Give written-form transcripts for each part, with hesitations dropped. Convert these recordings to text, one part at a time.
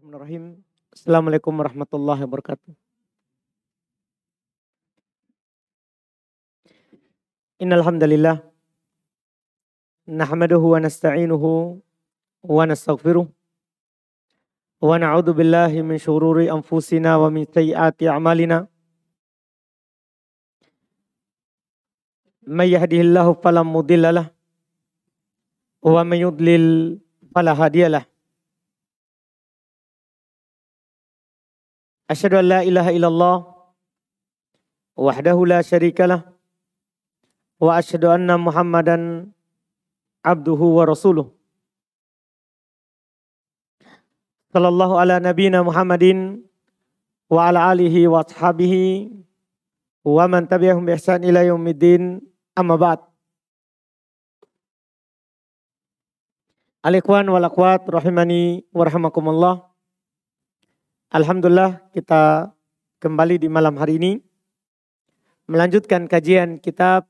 Bismillahirrahmanirrahim. Assalamualaikum warahmatullahi wabarakatuh. Innal hamdalillah nahmaduhu wa nasta'inuhu wa nastaghfiruh wa na'udzu billahi min syururi anfusina wa min sayyiati a'malina. May yahdihillahu fala mudhillalah wa may yudlil fala hadiyalah. Asyhadu an la ilaha illallah wahdahu la syarikalah wa asyhadu anna Muhammadan abduhu wa rasuluh. Sallallahu ala nabiyina Muhammadin wa ala alihi wa ashabihi wa man tabi'ahum bi ihsan ila yaumiddin, amma ba'd. Al-ikhwan wal akhwat rahimani wa rahimakumullah. Alhamdulillah kita kembali di malam hari ini melanjutkan kajian kitab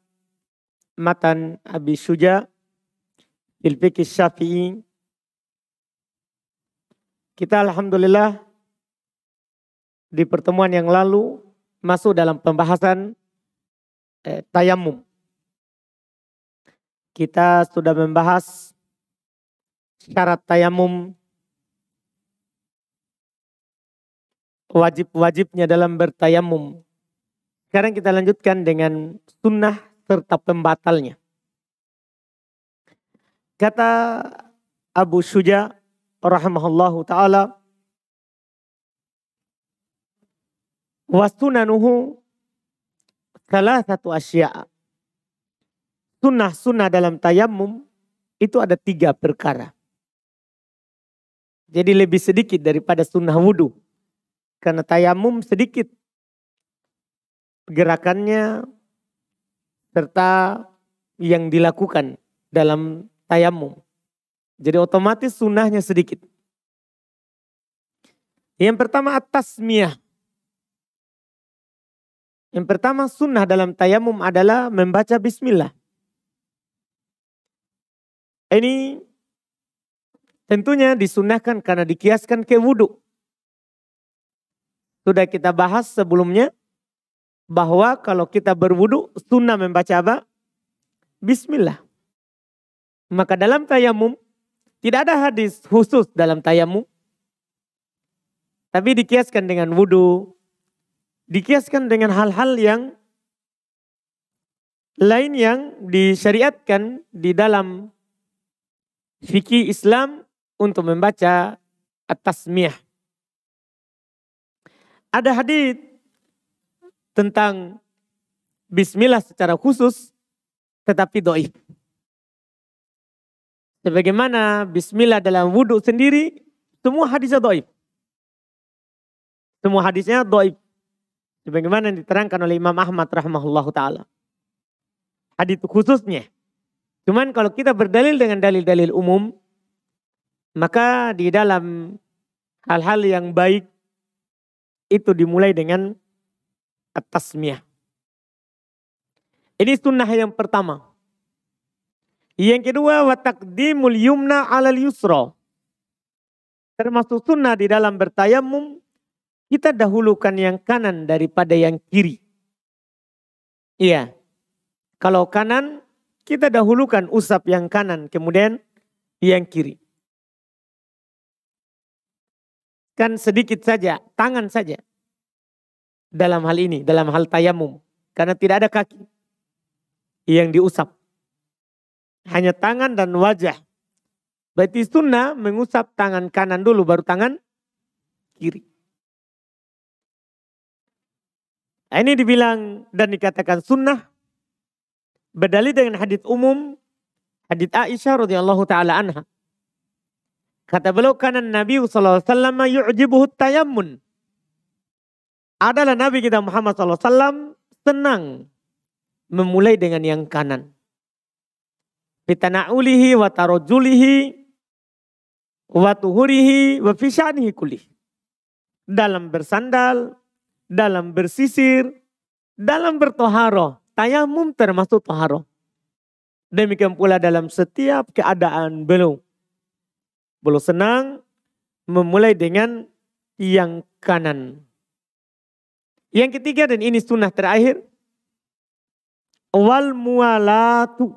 Matan Abi Syuja fil Fiqh Syafi'i. Kita alhamdulillah di pertemuan yang lalu masuk dalam pembahasan tayamum. Kita sudah membahas syarat tayamum, wajib-wajibnya dalam bertayamum. Sekarang kita lanjutkan dengan sunnah serta pembatalnya. Kata Abu Syuja rahimahullahu ta'ala, wa sunanuhu thalathatu asya'a. Sunnah-sunnah dalam tayamum itu ada 3 perkara. Jadi lebih sedikit daripada sunnah wudu. Karena tayamum sedikit gerakannya serta yang dilakukan dalam tayamum. Jadi otomatis sunnahnya sedikit. Yang pertama at-tasmiyah. Yang pertama sunnah dalam tayamum adalah membaca bismillah. Ini tentunya disunnahkan karena dikiaskan ke wudu. Sudah kita bahas sebelumnya bahwa kalau kita berwudu sunnah membaca apa? Bismillah. Maka dalam tayamum tidak ada hadis khusus dalam tayamum. Tapi dikiaskan dengan wudu. Dikiaskan dengan hal-hal yang lain yang disyariatkan di dalam fikih Islam untuk membaca at-tasmiyah. Ada hadis tentang bismillah secara khusus tetapi dhaif. Sebagaimana bismillah dalam wudu sendiri semua hadisnya dhaif. Semua hadisnya dhaif. Sebagaimana diterangkan oleh Imam Ahmad rahimahullahu taala. Hadis khususnya. Cuman kalau kita berdalil dengan dalil-dalil umum, maka di dalam hal-hal yang baik itu dimulai dengan at-tasmiyah. Ini sunnah yang pertama. Yang kedua, wa taqdimul yumna 'alal yusra. Termasuk sunnah di dalam bertayamum, kita dahulukan yang kanan daripada yang kiri. Iya. Kalau kanan, kita dahulukan usap yang kanan, kemudian yang kiri. Kan sedikit saja, tangan saja. Dalam hal ini, dalam hal tayamum. Karena tidak ada kaki yang diusap. Hanya tangan dan wajah. Berarti sunnah mengusap tangan kanan dulu, baru tangan kiri. Nah, ini dibilang dan dikatakan sunnah. Berdalil dengan hadits umum. Hadits Aisyah radhiyallahu ta'ala anha. Kata beliau, kana Nabi sallallahu alaihi wasallam yu'jibuhu tayammun. Adalah Nabi kita Muhammad sallallahu alaihi wasallam senang memulai dengan yang kanan. Fitana'ulihi wa tarojulihi wa tuhurihi wa fisyanihi kulih. Dalam bersandal, dalam bersisir, dalam bertoharoh. Tayamum termasuk toharoh. Demikian pula dalam setiap keadaan beliau. Beliau senang memulai dengan yang kanan. Yang ketiga dan ini sunnah terakhir. Wal mualatu.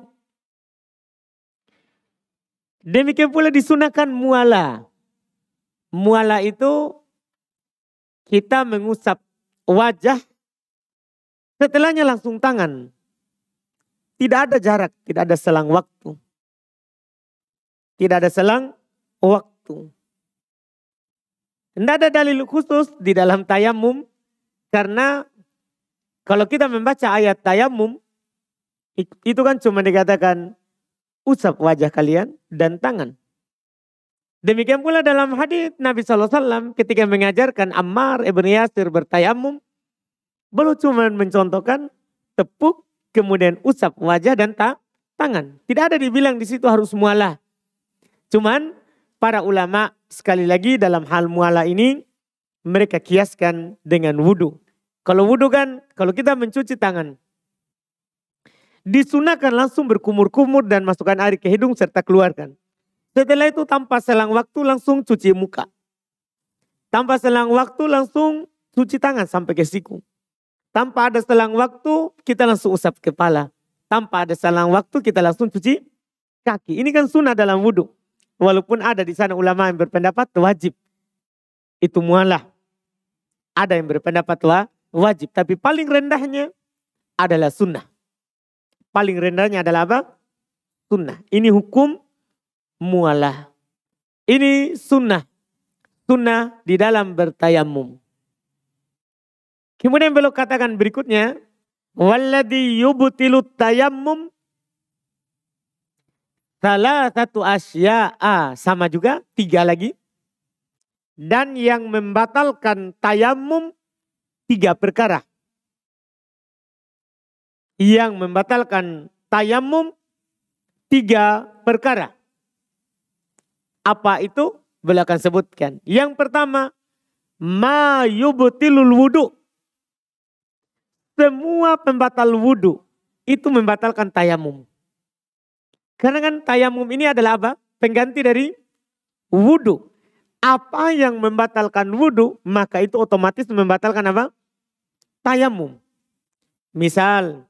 Demikian pula disunahkan muala. Muala itu kita mengusap wajah, setelahnya langsung tangan. Tidak ada jarak, tidak ada selang waktu. Tidak ada selang waktu. Tidak ada dalil khusus di dalam tayamum. Karena kalau kita membaca ayat tayamum, itu kan cuma dikatakan usap wajah kalian dan tangan. Demikian pula dalam hadis Nabi SAW ketika mengajarkan Ammar ibn Yasir bertayamum, belum cuma mencontohkan tepuk kemudian usap wajah dan tangan. Tidak ada dibilang di situ harus mualah. Cuman para ulama sekali lagi dalam hal mualah ini mereka kiaskan dengan wudu. Kalau wudu kan kalau kita mencuci tangan, disunahkan langsung berkumur-kumur dan masukkan air ke hidung serta keluarkan. Setelah itu tanpa selang waktu langsung cuci muka. Tanpa selang waktu langsung cuci tangan sampai ke siku. Tanpa ada selang waktu kita langsung usap kepala. Tanpa ada selang waktu kita langsung cuci kaki. Ini kan sunnah dalam wudhu. Walaupun ada di sana ulama yang berpendapat wajib. Itu mualah. Ada yang berpendapat wajib. Tapi paling rendahnya adalah sunnah. Paling rendahnya adalah apa? Sunnah. Ini hukum mualah. Ini sunnah. Sunnah di dalam bertayamum. Kemudian beliau katakan berikutnya. Walladhi yubtilu tayammum. Salah satu asya'a. Sama juga. 3 lagi. Dan yang membatalkan tayammum 3 perkara. Yang membatalkan tayammum 3 perkara. Apa itu? Beliau akan sebutkan. Yang pertama, ma yubtilul wudu. Semua pembatal wudu itu membatalkan tayamum. Karena kan tayamum ini adalah apa? Pengganti dari wudu. Apa yang membatalkan wudu, maka itu otomatis membatalkan apa? Tayamum. Misal,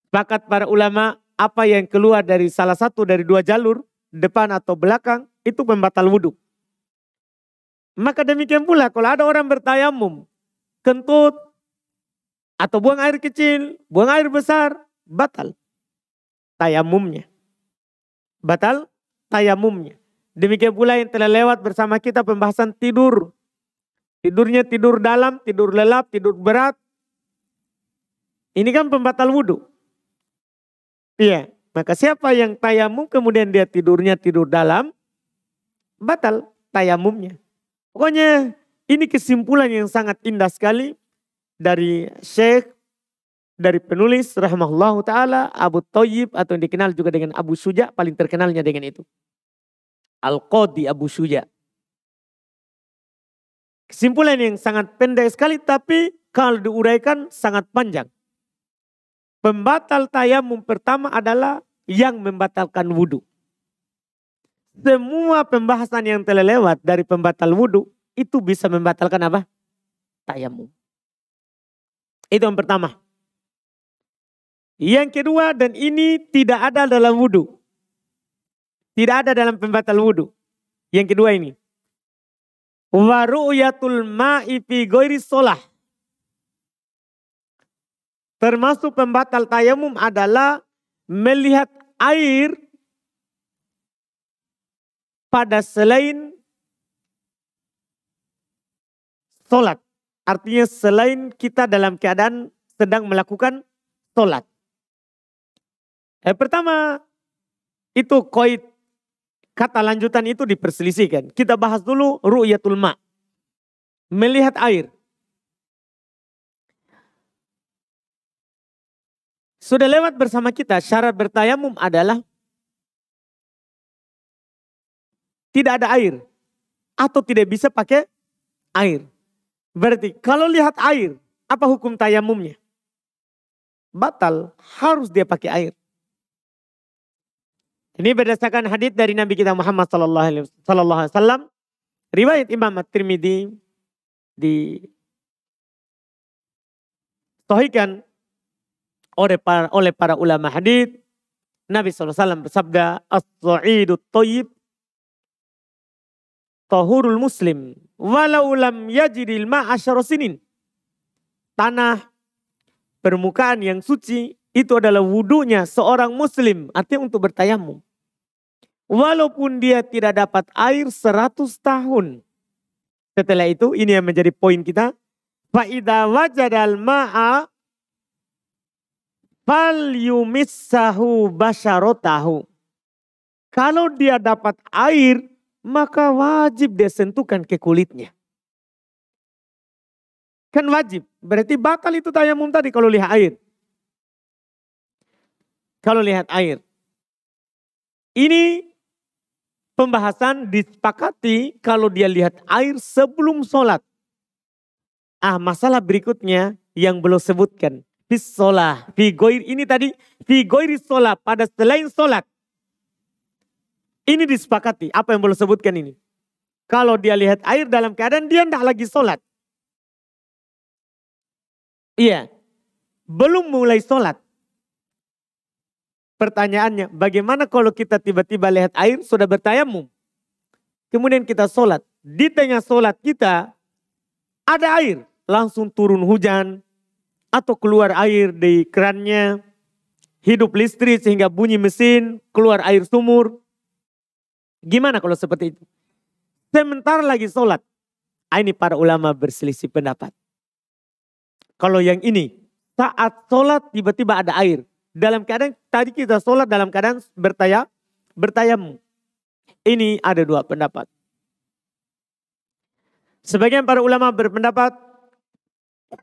sepakat para ulama, apa yang keluar dari salah satu dari 2 jalur, depan atau belakang, itu pembatal wudhu. Maka demikian pula kalau ada orang bertayamum, kentut, atau buang air kecil, buang air besar, batal tayamumnya. Batal tayamumnya. Demikian pula yang telah lewat bersama kita pembahasan tidur. Tidurnya tidur dalam, tidur lelap, tidur berat. Ini kan pembatal wudhu. Iya. Maka siapa yang tayamum kemudian dia tidurnya tidur dalam, batal tayamumnya. Pokoknya ini kesimpulan yang sangat indah sekali dari Syekh, dari penulis rahimahullah ta'ala Abu Thayyib atau yang dikenal juga dengan Abu Syuja, paling terkenalnya dengan itu. Al-Qadhi Abu Syuja. Kesimpulan yang sangat pendek sekali tapi kalau diuraikan sangat panjang. Pembatal tayamum pertama adalah yang membatalkan wudhu. Semua pembahasan yang telah lewat dari pembatal wudhu itu bisa membatalkan apa? Tayamum. Itu yang pertama. Yang kedua dan ini tidak ada dalam wudhu. Tidak ada dalam pembatal wudhu. Yang kedua ini. Wa ru'yatul ma'i fi ghairi shalah. Termasuk pembatal tayamum adalah melihat air pada selain sholat. Artinya selain kita dalam keadaan sedang melakukan sholat. Pertama itu qaid. Kata lanjutan itu diperselisihkan. Kita bahas dulu ru'yatul ma. Melihat air. Sudah lewat bersama kita syarat bertayamum adalah tidak ada air. Atau tidak bisa pakai air. Berarti kalau lihat air, apa hukum tayamumnya? Batal, harus dia pakai air. Ini berdasarkan hadits dari Nabi kita Muhammad sallallahu alaihi wasallam, riwayat Imam At-Tirmidzi di sahihkan oleh para ulama hadits. Nabi SAW bersabda, "As-sa'idut thayyib tahurul muslim walau lam yajidil ma'a asyara sinin." Tanah permukaan yang suci itu adalah wudunya seorang muslim, artinya untuk bertayamum. Walaupun dia tidak dapat air 100 tahun. Setelah itu, ini yang menjadi poin kita. Fa'idha wajadal ma'a fal yumissahu basyarotahu. Kalau dia dapat air, maka wajib dia sentuhkan ke kulitnya. Kan wajib. Berarti batal itu tayamum tadi kalau lihat air. Kalau lihat air. Ini pembahasan disepakati kalau dia lihat air sebelum sholat. Masalah berikutnya yang belum sebutkan. Fis sholah. Fi goir ini tadi. Fi goiri sholat. Pada selain sholat. Ini disepakati. Apa yang belum sebutkan ini? Kalau dia lihat air dalam keadaan dia tidak lagi sholat. Iya. Belum mulai sholat. Pertanyaannya, bagaimana kalau kita tiba-tiba lihat air sudah bertayamum? Kemudian kita sholat. Di tengah sholat kita ada air. Langsung turun hujan. Atau keluar air di kerannya. Hidup listrik sehingga bunyi mesin. Keluar air sumur. Gimana kalau seperti itu? Sementara lagi sholat. Ini para ulama berselisih pendapat. Kalau yang ini, saat sholat tiba-tiba ada air. Dalam keadaan tadi kita sholat dalam keadaan bertayamum. Ini ada dua pendapat. Sebagian para ulama berpendapat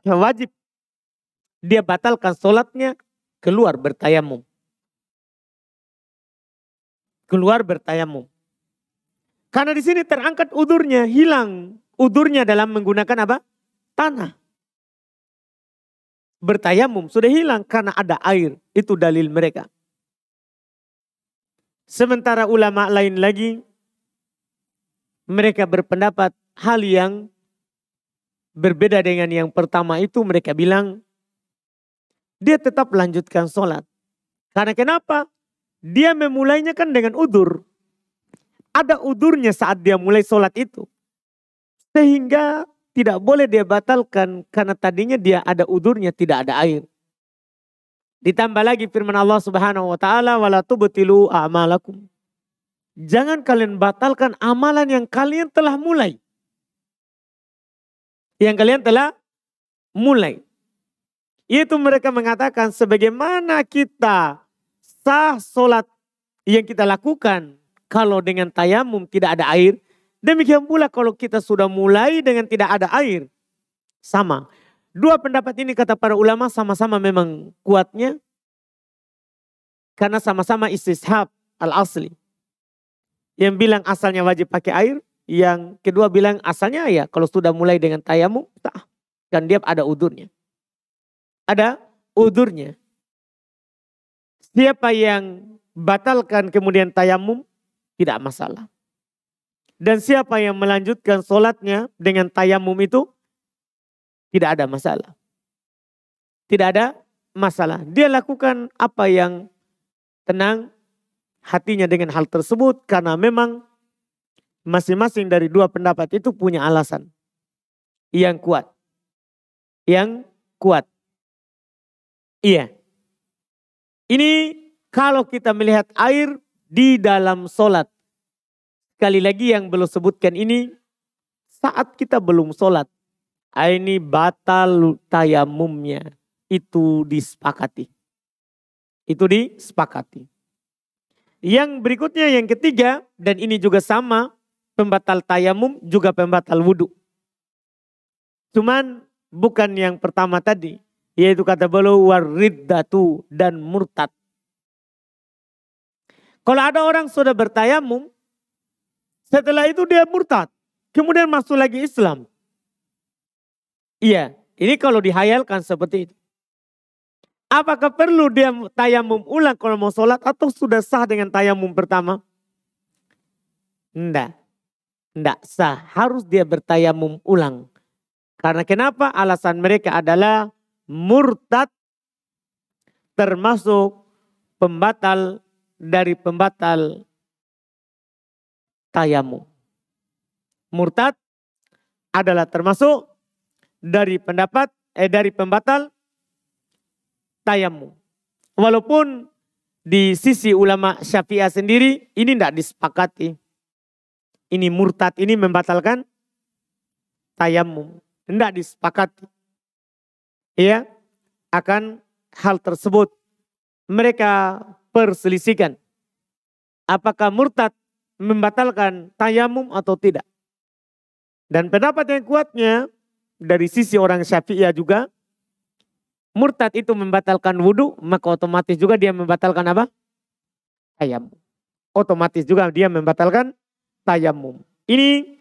wajib dia batalkan sholatnya keluar bertayamum. Keluar bertayamum. Karena di sini terangkat udurnya, hilang udurnya dalam menggunakan apa? Tanah. Bertayamum sudah hilang karena ada air. Itu dalil mereka. Sementara ulama lain lagi, mereka berpendapat hal yang berbeda dengan yang pertama itu. Mereka bilang, dia tetap lanjutkan sholat. Karena kenapa? Dia memulainya kan dengan udur. Ada udurnya saat dia mulai sholat itu. Sehingga tidak boleh dia batalkan karena tadinya dia ada udurnya, tidak ada air. Ditambah lagi firman Allah Subhanahu wa taala, wala tubtilu a'malakum. Jangan kalian batalkan amalan yang kalian telah mulai. Yang kalian telah mulai. Itu mereka mengatakan sebagaimana kita sah sholat yang kita lakukan kalau dengan tayamum tidak ada air. Demikian pula kalau kita sudah mulai dengan tidak ada air. Sama. Dua pendapat ini kata para ulama sama-sama memang kuatnya. Karena sama-sama istishab al-asli. Yang bilang asalnya wajib pakai air. Yang kedua bilang asalnya ya kalau sudah mulai dengan tayamum. Dan dia ada udurnya. Ada udurnya. Siapa yang batalkan kemudian tayamum tidak masalah. Dan siapa yang melanjutkan sholatnya dengan tayamum itu tidak ada masalah. Tidak ada masalah. Dia lakukan apa yang tenang hatinya dengan hal tersebut. Karena memang masing-masing dari dua pendapat itu punya alasan yang kuat. Yang kuat. Iya. Ini kalau kita melihat air di dalam sholat. Sekali lagi yang belum sebutkan ini, saat kita belum sholat, ini batal tayamumnya. Itu disepakati. Itu disepakati. Yang berikutnya yang ketiga, dan ini juga sama, pembatal tayamum juga pembatal wudhu. Cuman bukan yang pertama tadi, yaitu kata beliau wariddatu dan murtad. Kalau ada orang sudah bertayamum, setelah itu dia murtad. Kemudian masuk lagi Islam. Iya, ini kalau dihayalkan seperti itu. Apakah perlu dia tayamum ulang kalau mau sholat atau sudah sah dengan tayamum pertama? Enggak sah. Harus dia bertayamum ulang. Karena kenapa? Alasan mereka adalah murtad termasuk pembatal dari pembatal tayamum. Murtad adalah termasuk dari pembatal tayamum. Walaupun di sisi ulama Syafi'iyah sendiri ini tidak disepakati. Ini murtad, ini membatalkan tayamum. Tidak disepakati. Ya, akan hal tersebut. Mereka perselisihkan. Apakah murtad membatalkan tayamum atau tidak. Dan pendapat yang kuatnya dari sisi orang Syafi'iyah juga. Murtad itu membatalkan wudhu, maka otomatis juga dia membatalkan apa? Tayamum. Otomatis juga dia membatalkan tayamum. Ini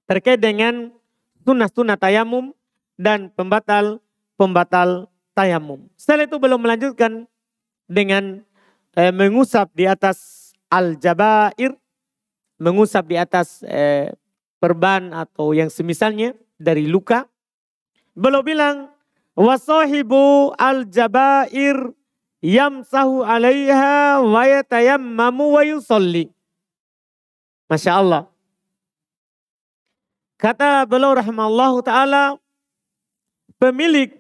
terkait dengan sunnah-sunnah tayamum dan pembatal tayamum. Setelah itu belum melanjutkan dengan mengusap di atas al-jabair, mengusap di atas perban atau yang semisalnya dari luka. Belum bilang wasahibu al-jabair yamsahu alaiha wa yatayammamu wa yusalli. Masya Allah. Kata beliau rahimallahu ta'ala, pemilik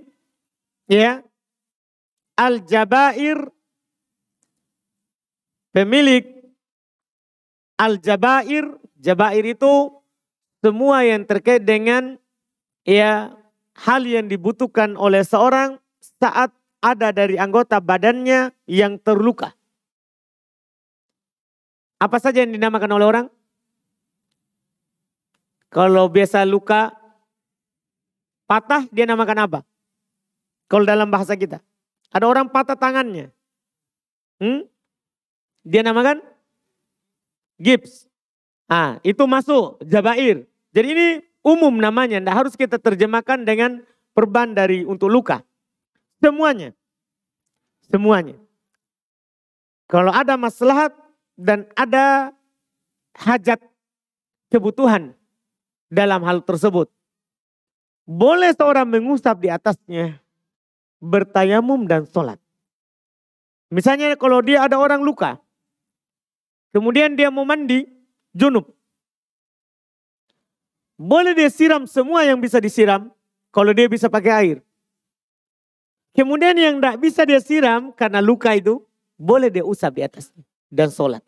ya al-jabair, pemilik al-jabair, jabair itu semua yang terkait dengan ya hal yang dibutuhkan oleh seorang saat ada dari anggota badannya yang terluka. Apa saja yang dinamakan oleh orang? Kalau biasa luka patah, dia namakan apa? Kalau dalam bahasa kita. Ada orang patah tangannya. Dia namakan gips. Itu masuk jabair. Jadi ini umum namanya, tidak harus kita terjemahkan dengan perban dari untuk luka. Semuanya. Semuanya. Kalau ada maslahat dan ada hajat kebutuhan dalam hal tersebut. Boleh seorang mengusap di atasnya, bertayamum dan sholat. Misalnya kalau dia ada orang luka, kemudian dia mau mandi, junub. Boleh dia siram semua yang bisa disiram, kalau dia bisa pakai air. Kemudian yang tidak bisa dia siram karena luka itu, boleh dia usap di atasnya dan sholat.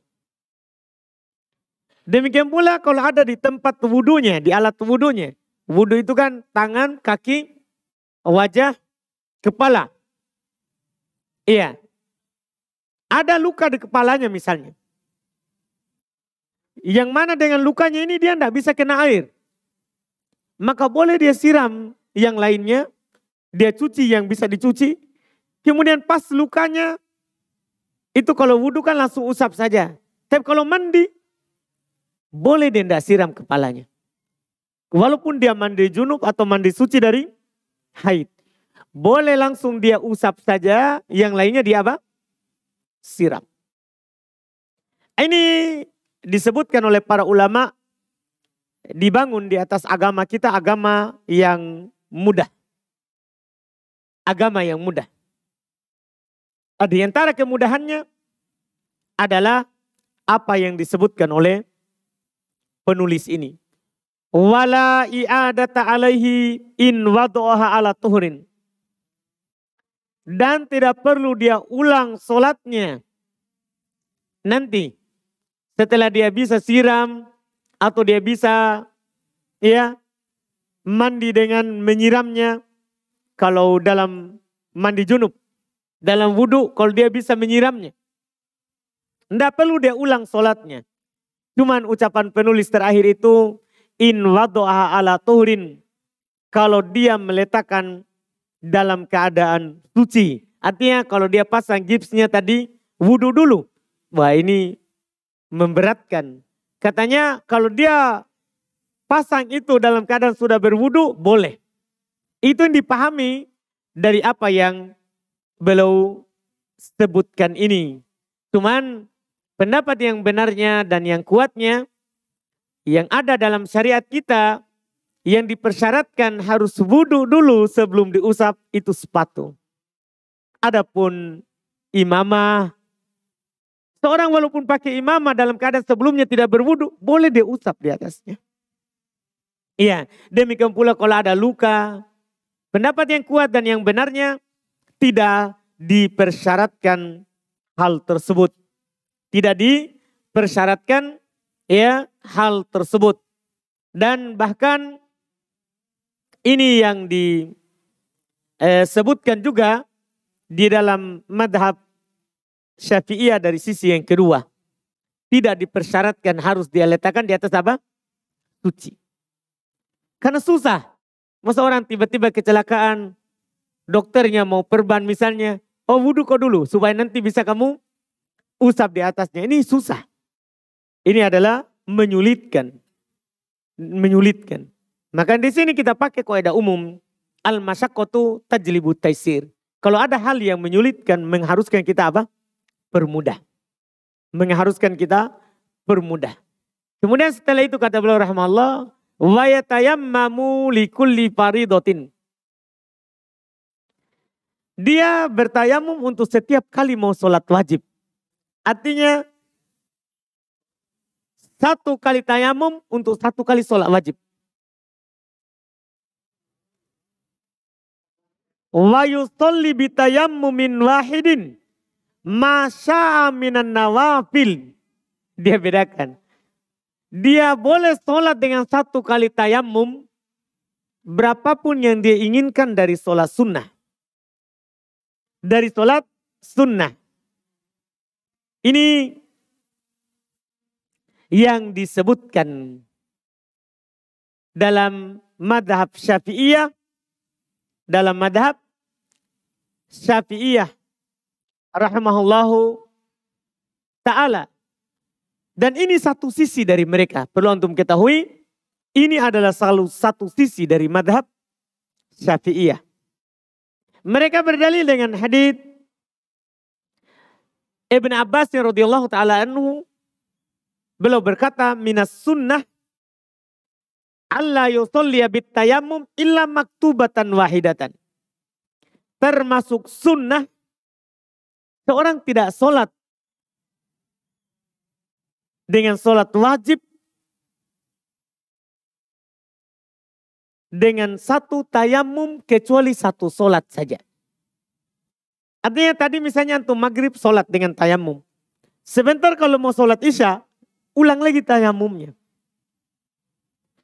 Demikian pula kalau ada di tempat wudunya, di alat wudunya. Wudu itu kan tangan, kaki, wajah, kepala. Iya. Ada luka di kepalanya misalnya. Yang mana dengan lukanya ini dia tidak bisa kena air. Maka boleh dia siram yang lainnya. Dia cuci yang bisa dicuci. Kemudian pas lukanya, itu kalau wudu kan langsung usap saja. Tapi kalau mandi, boleh dia tidak siram kepalanya. Walaupun dia mandi junub atau mandi suci dari haid. Boleh langsung dia usap saja, yang lainnya dia apa? Siram. Ini disebutkan oleh para ulama, dibangun di atas agama kita, agama yang mudah. Agama yang mudah. Di antara kemudahannya adalah apa yang disebutkan oleh penulis ini. Wala i'adata alaihi in wadu'aha ala tuhrin. Dan tidak perlu dia ulang sholatnya. Nanti setelah dia bisa siram atau dia bisa ya mandi dengan menyiramnya. Kalau dalam mandi junub, dalam wudu kalau dia bisa menyiramnya. Tidak perlu dia ulang sholatnya. Cuman ucapan penulis terakhir itu in wadu'aha ala tuhrin. Kalau dia meletakkan dalam keadaan suci. Artinya kalau dia pasang gipsnya tadi wudu dulu. Wah ini memberatkan. Katanya kalau dia pasang itu dalam keadaan sudah berwudu boleh. Itu yang dipahami dari apa yang beliau sebutkan ini. Cuman pendapat yang benarnya dan yang kuatnya yang ada dalam syariat kita yang dipersyaratkan harus wudu dulu sebelum diusap itu sepatu. Adapun imamah, seorang walaupun pakai imamah dalam keadaan sebelumnya tidak berwudu, boleh dia usap di atasnya. Iya, demikian pula kalau ada luka. Pendapat yang kuat dan yang benarnya tidak dipersyaratkan hal tersebut. Tidak dipersyaratkan ya hal tersebut. Dan bahkan ini yang disebutkan juga di dalam madhab Syafi'iyah dari sisi yang kedua. Tidak dipersyaratkan harus dia letakkan di atas apa? Suci. Karena susah. Masa orang tiba-tiba kecelakaan, dokternya mau perban misalnya, oh wudu kau dulu supaya nanti bisa kamu usap di atasnya. Ini susah. Ini adalah menyulitkan. Menyulitkan. Maka di sini kita pakai kaidah umum al-masyaqqatu tajlibu taisir. Kalau ada hal yang menyulitkan, mengharuskan kita apa? Permudah. Mengharuskan kita permudah. Kemudian setelah itu kata beliau rahimahullah, wa yatayammamu likulli faridatin. Dia bertayamum untuk setiap kali mau sholat wajib. Artinya satu kali tayamum untuk satu kali sholat wajib. Wa yusalli bitayammumin wahidin masya'a minan nawafil. Dia bedakan. Dia boleh sholat dengan satu kali tayamum berapapun yang dia inginkan dari sholat sunnah. Dari sholat sunnah. Ini yang disebutkan dalam madhab Syafi'iyah. Dalam madhab Syafi'iyah rahimahullahu ta'ala. Dan ini satu sisi dari mereka. Perlu antum ketahui, ini adalah salah satu sisi dari madhab Syafi'iyah. Mereka berdalil dengan hadits Ibn Abbas radhiyallahu ta'ala anhu. Beliau berkata, minas sunnah Allah yusolliya bittayammum illa maktubatan wahidatan. Termasuk sunnah, seorang tidak sholat dengan sholat wajib dengan satu tayamum kecuali satu sholat saja. Artinya tadi misalnya antum maghrib sholat dengan tayamum. Sebentar kalau mau sholat isya, ulang lagi tayamumnya.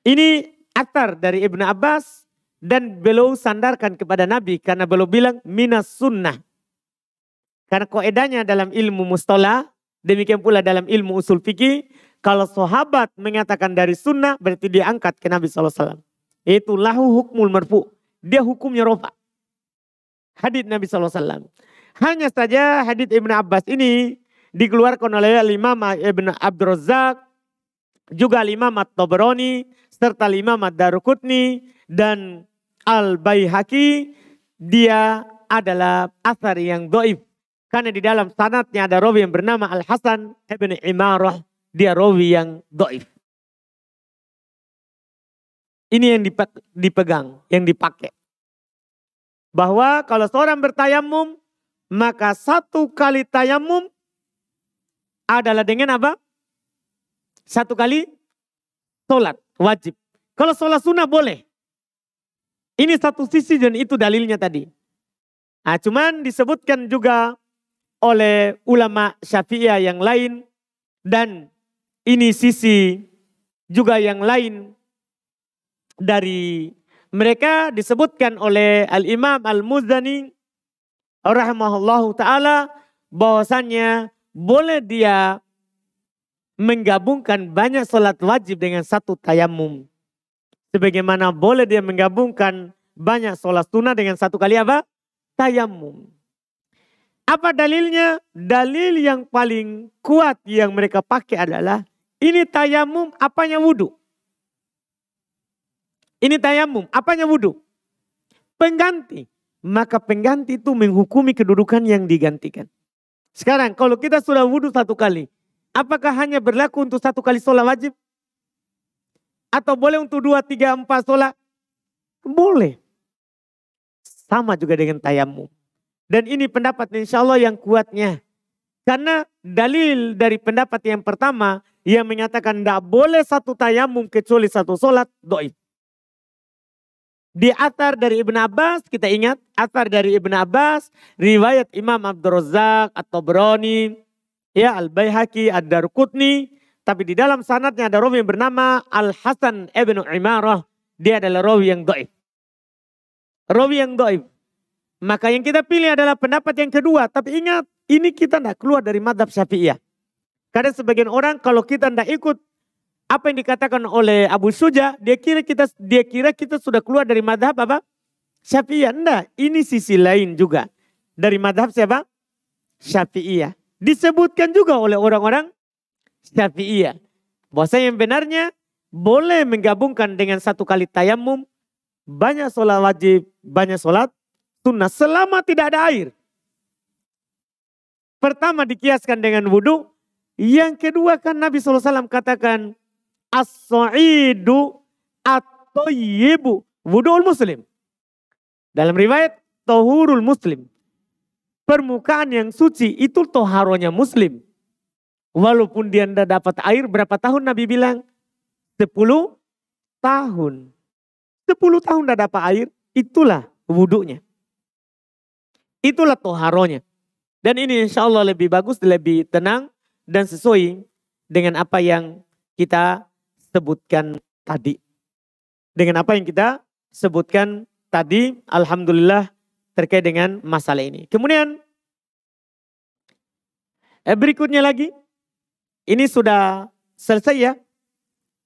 Ini atar dari Ibn Abbas dan beliau sandarkan kepada Nabi karena beliau bilang minas sunnah. Karena kaidahnya dalam ilmu mustalah, demikian pula dalam ilmu usul fikih, kalau sahabat mengatakan dari sunnah berarti dia angkat ke Nabi SAW. Itu lahu hukmul marfu. Dia hukumnya rofa. Hadits Nabi SAW. Hanya saja hadits Ibn Abbas ini dikeluarkan oleh Imam Ibn Abdul Razzaq, juga Imam At-Tabrani, serta Imam Ad-Daruqutni dan Al-Baihaqi. Dia adalah asar yang dhaif. Karena di dalam sanadnya ada rawi yang bernama Al-Hasan ibn Imarah. Dia rawi yang dhaif. Ini yang dipegang, yang dipakai. Bahwa kalau seorang bertayamum, maka satu kali tayamum adalah dengan apa? Satu kali sholat wajib. Kalau sholat sunnah boleh. Ini satu sisi dan itu dalilnya tadi. Nah, cuman disebutkan juga oleh ulama Syafi'iyah yang lain. Dan ini sisi juga yang lain dari mereka disebutkan oleh Al-Imam Al-Muzani rahimahullahu ta'ala bahwasannya boleh dia menggabungkan banyak sholat wajib dengan satu tayamum. Sebagaimana boleh dia menggabungkan banyak sholat sunnah dengan satu kali apa? Tayamum. Apa dalilnya? Dalil yang paling kuat yang mereka pakai adalah ini tayamum apanya wudhu. Ini tayamum apanya wudhu. Pengganti. maka pengganti itu menghukumi kedudukan yang digantikan. Sekarang kalau kita sudah wudhu satu kali, apakah hanya berlaku untuk satu kali sholat wajib? Atau boleh untuk 2, 3, 4 sholat? Boleh. Sama juga dengan tayamum. Dan ini pendapat insya Allah yang kuatnya. Karena dalil dari pendapat yang pertama yang menyatakan tidak boleh satu tayamum kecuali satu sholat, doib. Di athar dari Ibn Abbas, kita ingat athar dari Ibn Abbas, riwayat Imam Abdul Razak atau Tabrani, ya Al-Baihaqi, Ad-Darqutni, tapi di dalam sanadnya ada rawi yang bernama Al-Hasan ibn Imarah, dia adalah rawi yang dhaif. Rawi yang dhaif. Maka yang kita pilih adalah pendapat yang kedua, tapi ingat ini kita tidak keluar dari madhab Syafi'iyah. Karena sebagian orang kalau kita tidak ikut apa yang dikatakan oleh Abu Suja, dia kira kita sudah keluar dari madhab apa? Syafi'iyah. Enggak, ini sisi lain juga. Dari madhab siapa? Syafi'iyah. Disebutkan juga oleh orang-orang Syafi'iyah. Bahwa yang benarnya boleh menggabungkan dengan satu kali tayamum, banyak sholat wajib, banyak sholat sunnah selama tidak ada air. Pertama dikiaskan dengan wudhu. Yang kedua kan Nabi SAW katakan, as-sa'idu at-tayyibu wudu'ul muslim. Dalam riwayat tahurul muslim. Permukaan yang suci itu toharonya muslim. Walaupun dia tidak dapat air, berapa tahun Nabi bilang? 10 tahun. 10 tahun tidak dapat air, itulah wudunya. Itulah toharonya. Dan ini insya Allah lebih bagus, lebih tenang dan sesuai dengan apa yang kita sebutkan tadi. Dengan apa yang kita sebutkan tadi, alhamdulillah terkait dengan masalah ini. Kemudian berikutnya lagi, ini sudah selesai ya.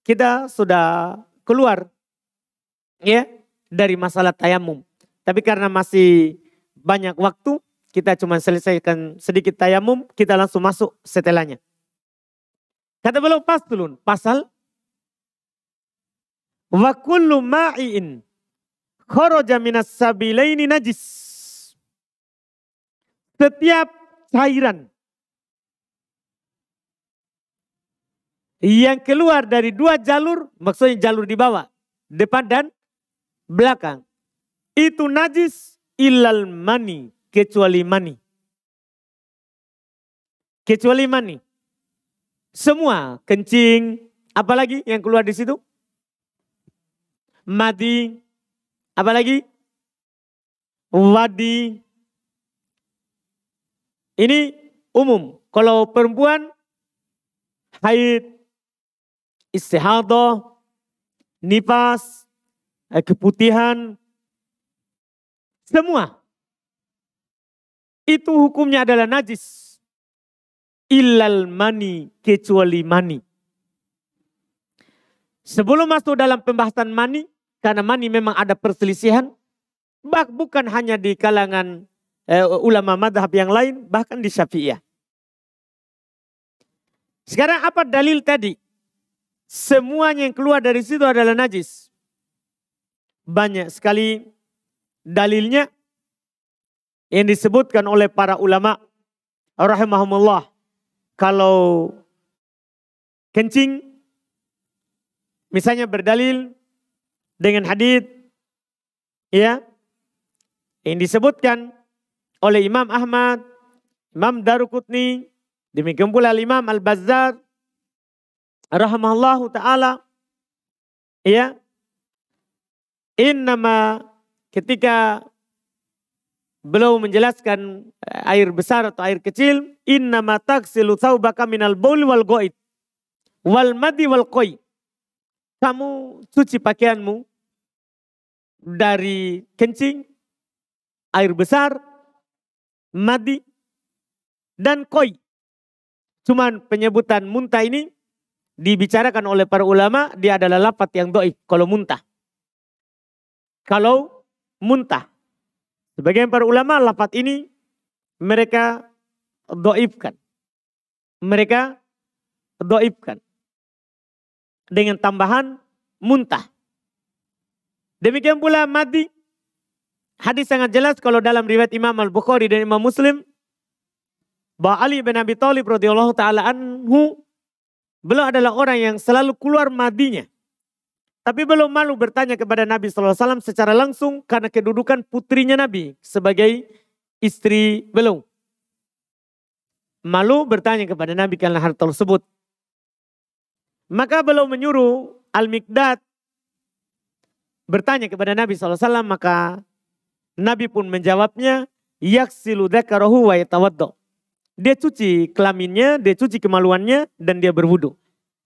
Kita sudah keluar ya dari masalah tayamum. Tapi karena masih banyak waktu, kita cuma selesaikan sedikit tayamum, kita langsung masuk setelahnya. Kata beliau faslun, pasal wa kullu ma'iin kharaja minas sabilaini najis. Setiap cairan yang keluar dari dua jalur, maksudnya jalur di bawah, depan dan belakang, itu najis illal mani, kecuali mani. Kecuali mani. Semua kencing, apalagi yang keluar di situ? Madi, apalagi? Wadi. Ini umum. Kalau perempuan, haid, istihadah, nifas, keputihan, semua. Itu hukumnya adalah najis. Illal mani, kecuali mani. Sebelum masuk dalam pembahasan mani, karena mani memang ada perselisihan, bukan hanya di kalangan ulama madhab yang lain, bahkan di Syafi'iyah. Sekarang apa dalil tadi? Semuanya yang keluar dari situ adalah najis. Banyak sekali dalilnya yang disebutkan oleh para ulama rahimahumullah. Kalau kencing, misalnya berdalil dengan hadits ya yang disebutkan oleh Imam Ahmad, Imam Darqutni, demikian pula Imam Al-Bazzar rahimahullahu taala, ya, innama, ketika beliau menjelaskan air besar atau air kecil, innama taksilu thawbaka minal bauli wal ghaid wal madi wal qai. Kamu cuci pakaianmu dari kencing, air besar, madi, dan koi. Cuman penyebutan muntah ini dibicarakan oleh para ulama, dia adalah lafaz yang dhaif kalau muntah. Kalau muntah. Sebagian para ulama lafaz ini mereka dhaifkan. Mereka dhaifkan dengan tambahan muntah. Demikian pula madi, Hadis sangat jelas kalau dalam riwayat Imam Al-Bukhari dan Imam Muslim, bahwa Ali bin Abi Thalib radhiyallahu taala anhu, beliau adalah orang yang selalu keluar madinya. Tapi beliau malu bertanya kepada Nabi SAW secara langsung karena kedudukan putrinya Nabi sebagai istri beliau. Malu bertanya kepada Nabi karena hal tersebut. Maka beliau menyuruh Al-Miqdad bertanya kepada Nabi SAW, maka Nabi pun menjawabnya, yaksilu dzakarahu wa yatawaddo. Dia cuci kelaminnya, dia cuci kemaluannya, dan dia berwudu.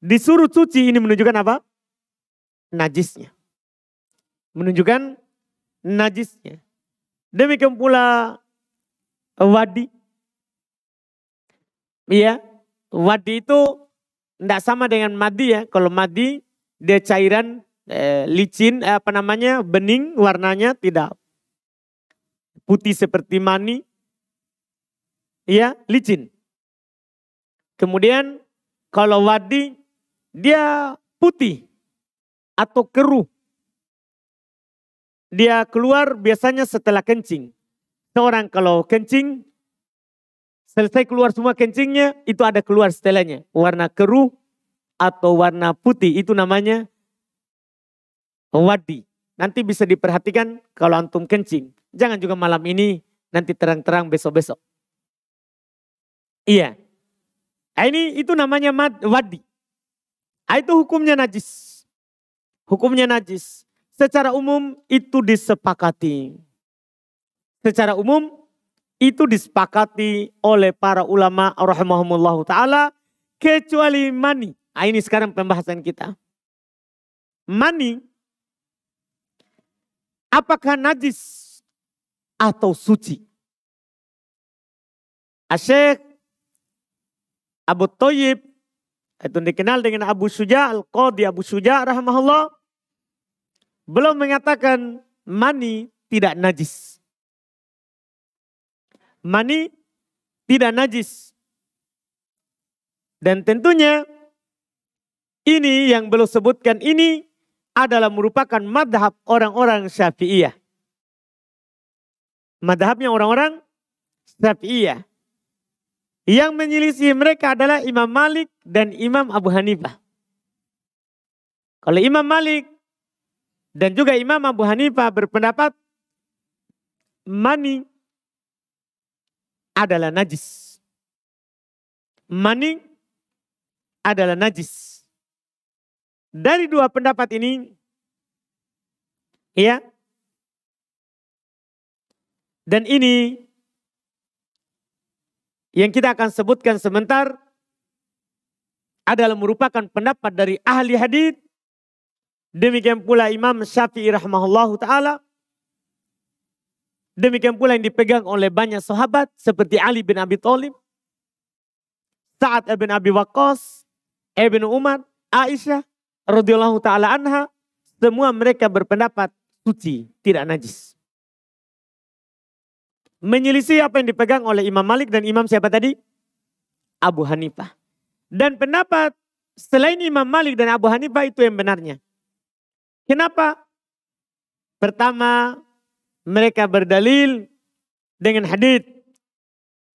Disuruh cuci ini menunjukkan apa? Najisnya. Menunjukkan najisnya. Demikian pula wadi. Iya, wadi itu tidak sama dengan madi ya. Kalau madi dia cairan licin, bening warnanya, tidak putih seperti mani. Iya, licin. Kemudian kalau wadi dia putih atau keruh. Dia keluar biasanya setelah kencing. Seorang kalau kencing, selesai keluar semua kencingnya, itu ada keluar setelahnya. Warna keruh atau warna putih, itu namanya wadi. Nanti bisa diperhatikan kalau antum kencing. Jangan juga malam ini, nanti terang-terang besok-besok. Iya. Itu namanya wadi. Itu hukumnya najis. Hukumnya najis. Secara umum itu disepakati. Secara umum itu disepakati oleh para ulama rahimahumullah ta'ala. Kecuali mani. Ini sekarang pembahasan kita. Mani. Apakah najis atau suci? Syekh Abu Thayyib, itu dikenal dengan Abu Syuja' Al-Qadhi Abu Syuja' rahimahullah, belum mengatakan mani tidak najis. Mani tidak najis. Dan tentunya ini yang beliau sebutkan ini adalah merupakan madhab orang-orang Syafi'iyah. Madhabnya orang-orang Syafi'iyah. Yang menyelisih mereka adalah Imam Malik dan Imam Abu Hanifah. Kalau Imam Malik dan juga Imam Abu Hanifah berpendapat mani adalah najis. Mani adalah najis. Dari dua pendapat ini, ya, dan ini yang kita akan sebutkan sebentar adalah merupakan pendapat dari ahli hadits. Demikian pula Imam Syafi'i rahimahullahu ta'ala. Demikian pula yang dipegang oleh banyak sahabat seperti Ali bin Abi Thalib, Sa'ad bin Abi Waqqas, Ibnu Umar, Aisyah radhiyallahu ta'ala anha. Semua mereka berpendapat suci, tidak najis. Menyelisih apa yang dipegang oleh Imam Malik dan Imam siapa tadi? Abu Hanifah. Dan pendapat selain Imam Malik dan Abu Hanifah itu yang benarnya. Kenapa? Pertama, mereka berdalil dengan hadits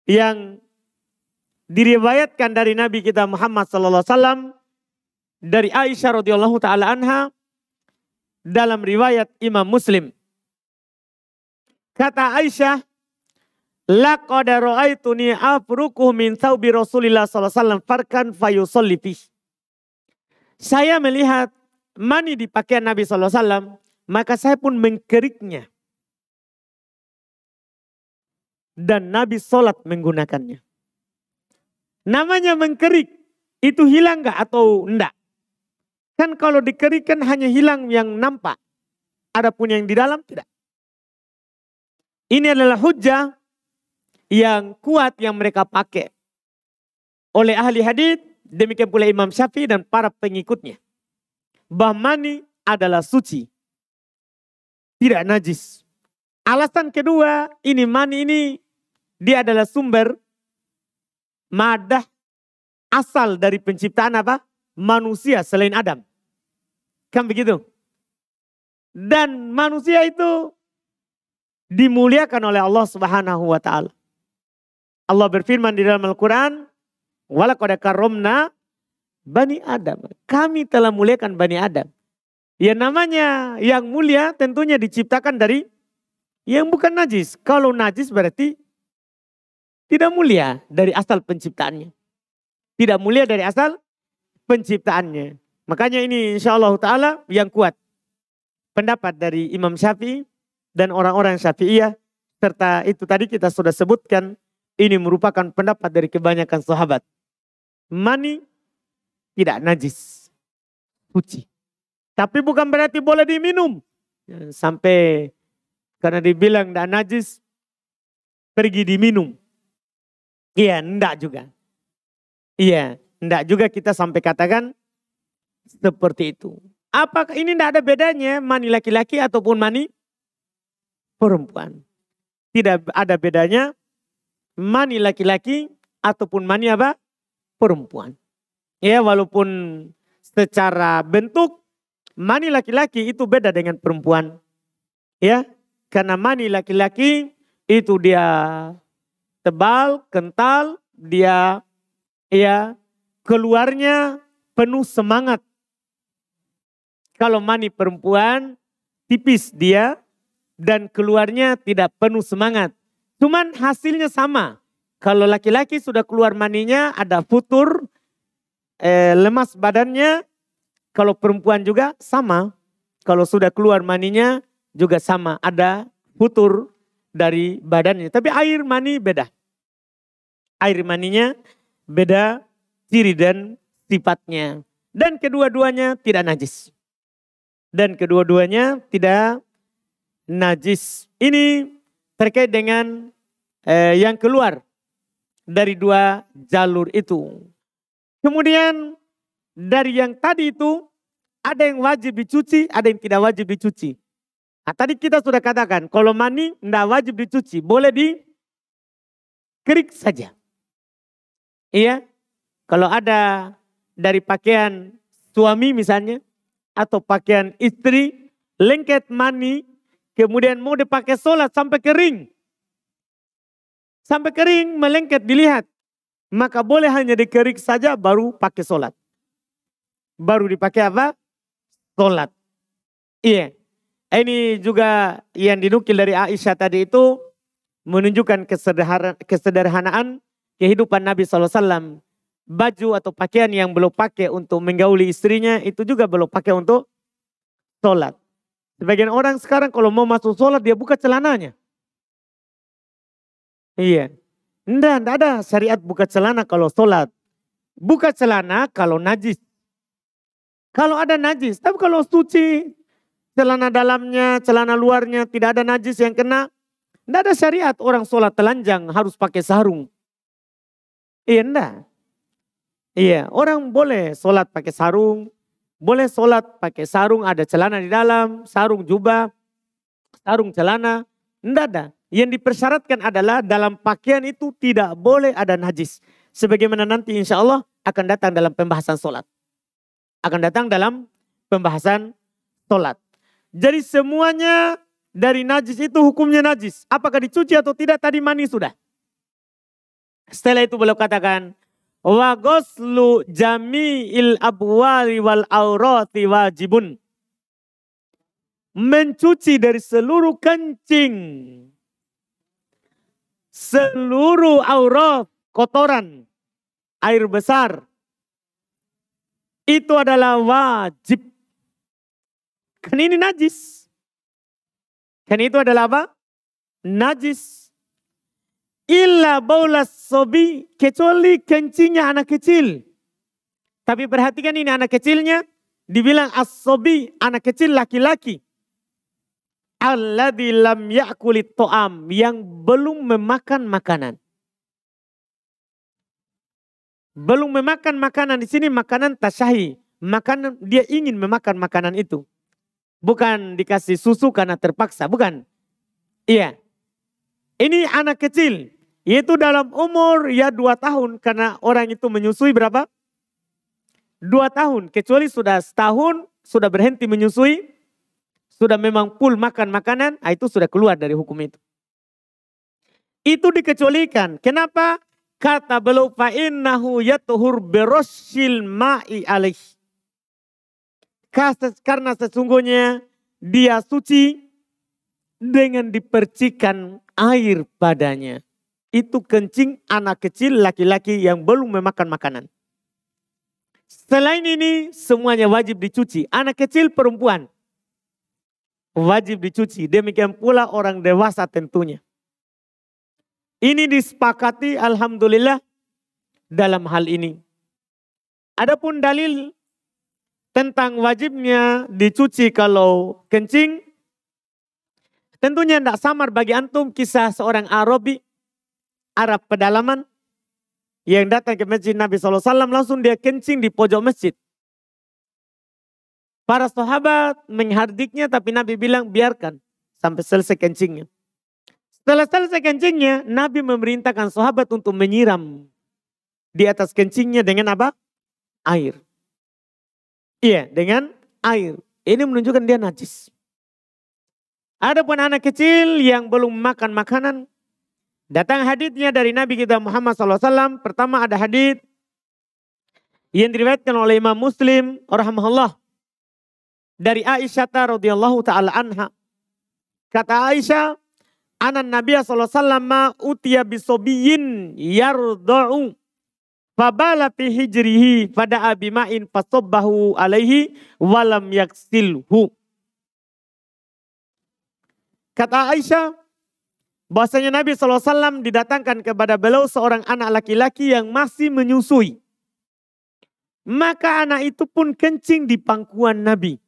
yang diriwayatkan dari Nabi kita Muhammad sallallahu alaihi wasallam dari Aisyah radhiyallahu taala anha dalam riwayat Imam Muslim. Kata Aisyah, laqad ra'aituni afruquhu min thawbi Rasulillah sallallahu alaihi wasallam farkan fayusalli fi. Saya melihat mani di pakaian Nabi sallallahu alaihi wasallam, maka saya pun mengkeriknya. Dan Nabi sholat menggunakannya. Namanya mengkerik, itu hilang gak atau enggak? Kan kalau dikerikkan hanya hilang yang nampak. Adapun yang di dalam tidak. Ini adalah hujjah yang kuat yang mereka pakai oleh ahli hadits, demikian pula Imam Syafi'i dan para pengikutnya. Bahwa mani adalah suci, tidak najis. Alasan kedua, ini mani ini dia adalah sumber madah asal dari penciptaan apa? Manusia selain Adam. Kan begitu? Dan manusia itu dimuliakan oleh Allah Subhanahu wa taala. Allah berfirman di dalam Al-Qur'an, "Walaqad karramna Bani Adam." Kami telah muliakan Bani Adam. Ya namanya yang mulia tentunya diciptakan dari yang bukan najis. Kalau najis berarti tidak mulia dari asal penciptaannya. Tidak mulia dari asal penciptaannya. Makanya ini insya Allah ta'ala yang kuat. Pendapat dari Imam Syafi'i dan orang-orang Syafi'iyah. Serta itu tadi kita sudah sebutkan. Ini merupakan pendapat dari kebanyakan sahabat. Mani tidak najis. Suci. Tapi bukan berarti boleh diminum. Sampai karena dibilang tidak najis. Pergi diminum. Iya, enggak juga. Iya, enggak juga kita sampai katakan seperti itu. Apakah ini tidak ada bedanya mani laki-laki ataupun mani perempuan? Tidak ada bedanya mani laki-laki ataupun mani apa? Perempuan. Ya, walaupun secara bentuk mani laki-laki itu beda dengan perempuan. Ya, karena mani laki-laki itu dia tebal, kental, dia ya keluarnya penuh semangat. Kalau mani perempuan tipis dia dan keluarnya tidak penuh semangat. Cuman hasilnya sama. Kalau laki-laki sudah keluar maninya ada futur, lemas badannya. Kalau perempuan juga sama. Kalau sudah keluar maninya juga sama. Ada futur dari badannya. Tapi air mani beda. Air maninya beda ciri dan sifatnya. Dan kedua-duanya tidak najis. Dan kedua-duanya tidak najis. Ini terkait dengan yang keluar dari dua jalur itu. Kemudian dari yang tadi itu ada yang wajib dicuci, ada yang tidak wajib dicuci. Nah, tadi kita sudah katakan kalau mani tidak wajib dicuci, boleh dikerik saja. Iya, kalau ada dari pakaian suami misalnya atau pakaian istri lengket mani, kemudian mau dipakai sholat sampai kering. Sampai kering melengket dilihat. Maka boleh hanya dikerik saja baru pakai sholat. Baru dipakai apa? Sholat. Iya. Ini juga yang dinukil dari Aisyah tadi itu menunjukkan kesederhanaan kehidupan Nabi SAW. Baju atau pakaian yang belum pakai untuk menggauli istrinya itu juga belum pakai untuk sholat. Sebagian orang sekarang kalau mau masuk sholat dia buka celananya. Iya. Enggak ada syariat buka celana kalau sholat. Buka celana kalau najis. Kalau ada najis, tapi kalau suci, celana dalamnya, celana luarnya tidak ada najis yang kena. Tidak ada syariat orang sholat telanjang harus pakai sarung. Iya enggak. Iya orang boleh sholat pakai sarung. Boleh sholat pakai sarung ada celana di dalam. Sarung jubah, sarung celana. Enggak ada. Yang dipersyaratkan adalah dalam pakaian itu tidak boleh ada najis. Sebagaimana nanti insya Allah akan datang dalam pembahasan sholat. Akan datang dalam pembahasan sholat. Jadi semuanya dari najis itu hukumnya najis. Apakah dicuci atau tidak tadi mani sudah. Setelah itu beliau katakan. Wa ghuslu jami'il abwali wal aurati wajibun. Mencuci dari seluruh kencing. Seluruh aurat, kotoran, air besar. Itu adalah wajib. Kan ini najis. Kan itu adalah apa? Najis. Illa baulas sobi. Kecuali kencingnya anak kecil. Tapi perhatikan ini anak kecilnya. Dibilang as-sobi. Anak kecil laki-laki. Alladzi lam ya'kulit to'am. Yang belum memakan makanan. Belum memakan makanan di sini makanan tasyahi. Makanan dia ingin memakan makanan itu. Bukan dikasih susu karena terpaksa. Bukan. Iya. Ini anak kecil. Yaitu dalam umur ya 2 tahun. Karena orang itu menyusui berapa? 2 tahun. Kecuali sudah setahun. Sudah berhenti menyusui. sudah memang full makan makanan, itu sudah keluar dari hukum itu. Itu dikecualikan. Kenapa? Kata beliau fa'innahu yatuhur berossil ma'i alaih. Karena sesungguhnya dia suci dengan dipercikan air padanya. Itu kencing anak kecil laki-laki yang belum memakan makanan. Selain ini semuanya wajib dicuci. Anak kecil perempuan wajib dicuci. Demikian pula orang dewasa tentunya. Ini disepakati alhamdulillah dalam hal ini. Adapun dalil tentang wajibnya dicuci kalau kencing, tentunya tidak samar bagi antum kisah seorang Arab pedalaman yang datang ke masjid Nabi SAW, langsung dia kencing di pojok masjid. Para sahabat menghardiknya, tapi Nabi bilang biarkan sampai selesai kencingnya. Setelah selesai kencingnya, Nabi memerintahkan sahabat untuk menyiram di atas kencingnya dengan apa? Air. Iya, dengan air. Ini menunjukkan dia najis. Adapun anak kecil yang belum makan makanan, datang haditsnya dari Nabi kita Muhammad SAW. Pertama ada hadits yang diriwayatkan oleh Imam Muslim rahimahullah dari Aisyah radhiyallahu taala anha. Kata Aisyah, anan Nabi SAW utiya bisobiyin yarda'u fabala fi hijrihi fada'a bima'in fasobbahu alaihi walam yaksilhu. Kata Aisyah, bahwasanya Nabi SAW didatangkan kepada beliau seorang anak laki-laki yang masih menyusui. Maka anak itu pun kencing di pangkuan Nabi.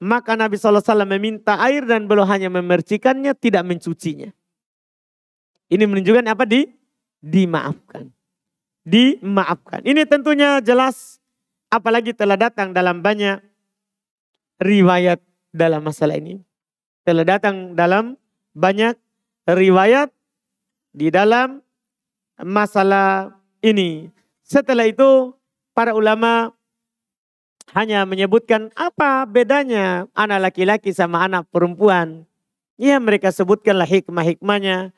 Maka Nabi SAW meminta air dan beliau hanya memercikannya, tidak mencucinya. Ini menunjukkan apa? Dimaafkan. Dimaafkan. Ini tentunya jelas, apalagi telah datang dalam banyak riwayat dalam masalah ini. Telah datang dalam banyak riwayat di dalam masalah ini. Setelah itu para ulama hanya menyebutkan apa bedanya anak laki-laki sama anak perempuan. Ya mereka sebutkanlah hikmah-hikmahnya.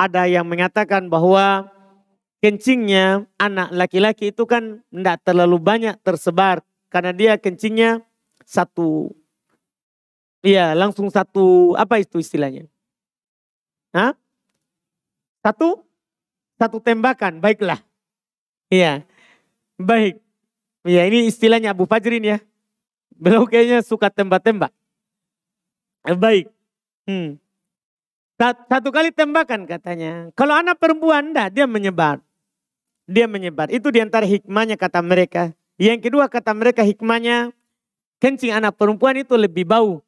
Ada yang mengatakan bahwa kencingnya anak laki-laki itu kan tidak terlalu banyak tersebar. Karena dia kencingnya satu. Iya langsung satu, apa itu istilahnya? Hah? Satu tembakan, baiklah. Iya, baik. Ya ini istilahnya Abu Fajrin ya. Beliau kayaknya suka tembak-tembak. Baik. Satu kali tembakan katanya. Kalau anak perempuan enggak, dia menyebar. Dia menyebar. Itu diantara hikmahnya kata mereka. Yang kedua kata mereka hikmahnya, kencing anak perempuan itu lebih bau.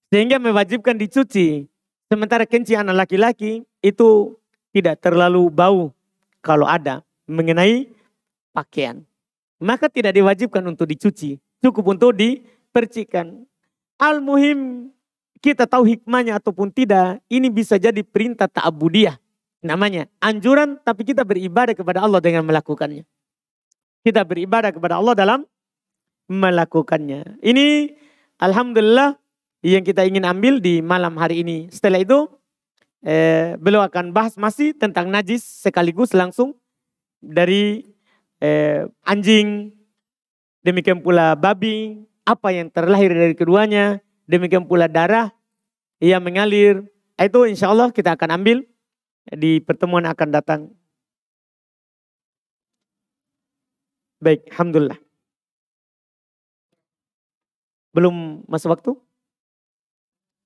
Sehingga mewajibkan dicuci. Sementara kencing anak laki-laki itu tidak terlalu bau kalau ada mengenai pakaian. Maka tidak diwajibkan untuk dicuci. Cukup untuk dipercikan. Al-muhim kita tahu hikmahnya ataupun tidak. Ini bisa jadi perintah ta'abudiyah. Namanya anjuran tapi kita beribadah kepada Allah dengan melakukannya. Kita beribadah kepada Allah dalam melakukannya. Ini alhamdulillah yang kita ingin ambil di malam hari ini. Setelah itu beliau akan bahas masih tentang najis sekaligus langsung dari anjing, demikian pula babi, apa yang terlahir dari keduanya, demikian pula darah yang mengalir. Itu insya Allah kita akan ambil di pertemuan akan datang. Baik, alhamdulillah. Belum masuk waktu?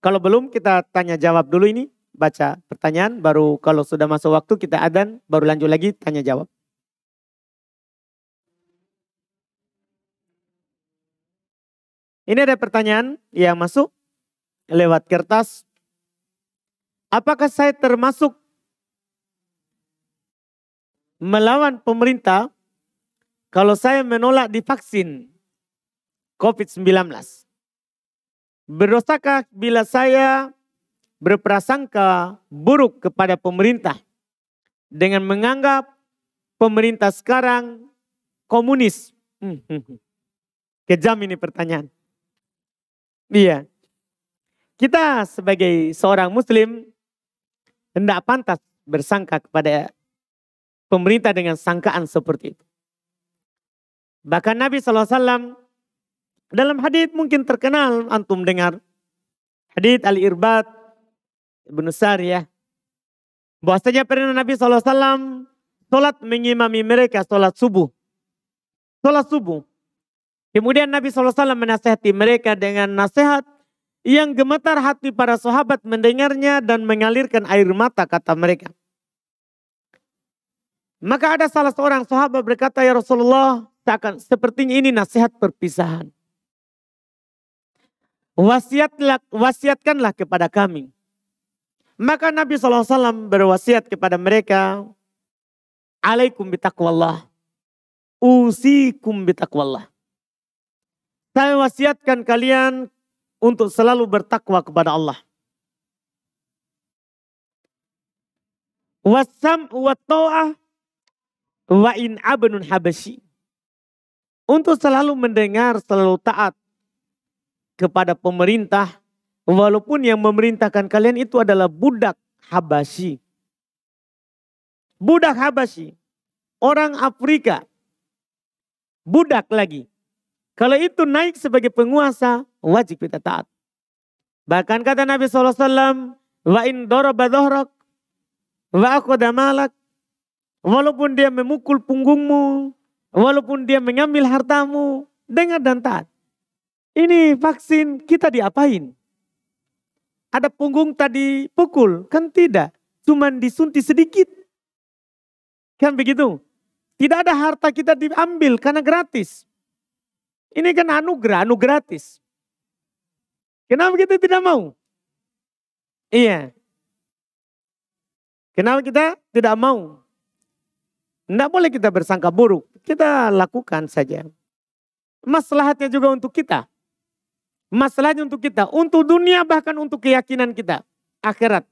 Kalau belum kita tanya jawab dulu ini, baca pertanyaan, baru kalau sudah masuk waktu kita adzan, baru lanjut lagi tanya jawab. Ini ada pertanyaan yang masuk lewat kertas. Apakah saya termasuk melawan pemerintah kalau saya menolak divaksin COVID-19? Berdosakah bila saya berprasangka buruk kepada pemerintah dengan menganggap pemerintah sekarang komunis? Kejam ini pertanyaan. Iya. Kita sebagai seorang muslim tidak pantas bersangka kepada pemerintah dengan sangkaan seperti itu. Bahkan Nabi SAW dalam hadits mungkin terkenal antum dengar. Hadits Al-Irbad Ibnu Sariyah. Bahwasanya pernah Nabi SAW sholat mengimami mereka sholat subuh. Sholat subuh. Kemudian Nabi SAW menasihati mereka dengan nasihat yang gemetar hati para sahabat mendengarnya dan mengalirkan air mata kata mereka. Maka ada salah seorang sahabat berkata, ya Rasulullah, sepertinya ini nasihat perpisahan. Wasiatkanlah kepada kami. Maka Nabi SAW berwasiat kepada mereka, alaikum bitaqwallah, usikum bitaqwallah. Saya wasiatkan kalian untuk selalu bertakwa kepada Allah. Wasam wa ta'ah wa in abnun habasyi. Untuk selalu mendengar, selalu taat kepada pemerintah. Walaupun yang memerintahkan kalian itu adalah budak Habasyi. Budak Habasyi. Orang Afrika. Budak lagi. Kalau itu naik sebagai penguasa, wajib kita taat. Bahkan kata Nabi SAW, wa in daraba dhahrak, wa aqada malak. Walaupun dia memukul punggungmu, walaupun dia mengambil hartamu, dengar dan taat. Ini vaksin kita diapain? Ada punggung tadi pukul? Kan tidak. Cuman disuntik sedikit. Kan begitu? Tidak ada harta kita diambil karena gratis. Ini kan anugerah, gratis. Kenapa kita tidak mau? Iya. Kenapa kita tidak mau? Tidak boleh kita bersangka buruk. Kita lakukan saja. Maslahatnya juga untuk kita. Masalahnya untuk kita. Untuk dunia bahkan untuk keyakinan kita. Akhirat.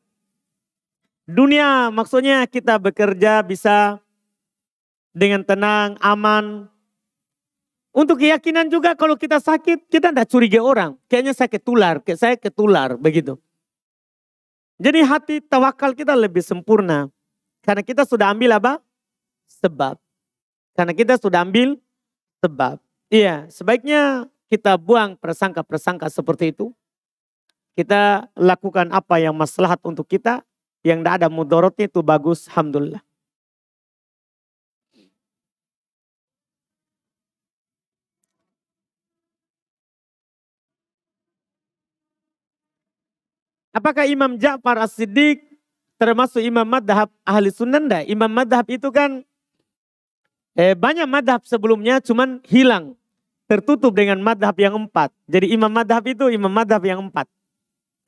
Dunia maksudnya kita bekerja bisa dengan tenang, aman. Untuk keyakinan juga kalau kita sakit, kita tidak curiga orang. Kayaknya saya ketular, begitu. Jadi hati tawakal kita lebih sempurna. Karena kita sudah ambil apa? Sebab. Karena kita sudah ambil sebab. Iya, sebaiknya kita buang prasangka-prasangka seperti itu. Kita lakukan apa yang maslahat untuk kita. Yang tidak ada mudaratnya itu bagus, alhamdulillah. Apakah Imam Ja'far As-Siddiq termasuk imam madhab ahli sunnah? Enggak. Imam madhab itu kan banyak madhab sebelumnya cuman hilang. Tertutup dengan madhab yang 4. Jadi imam madhab itu imam madhab yang 4.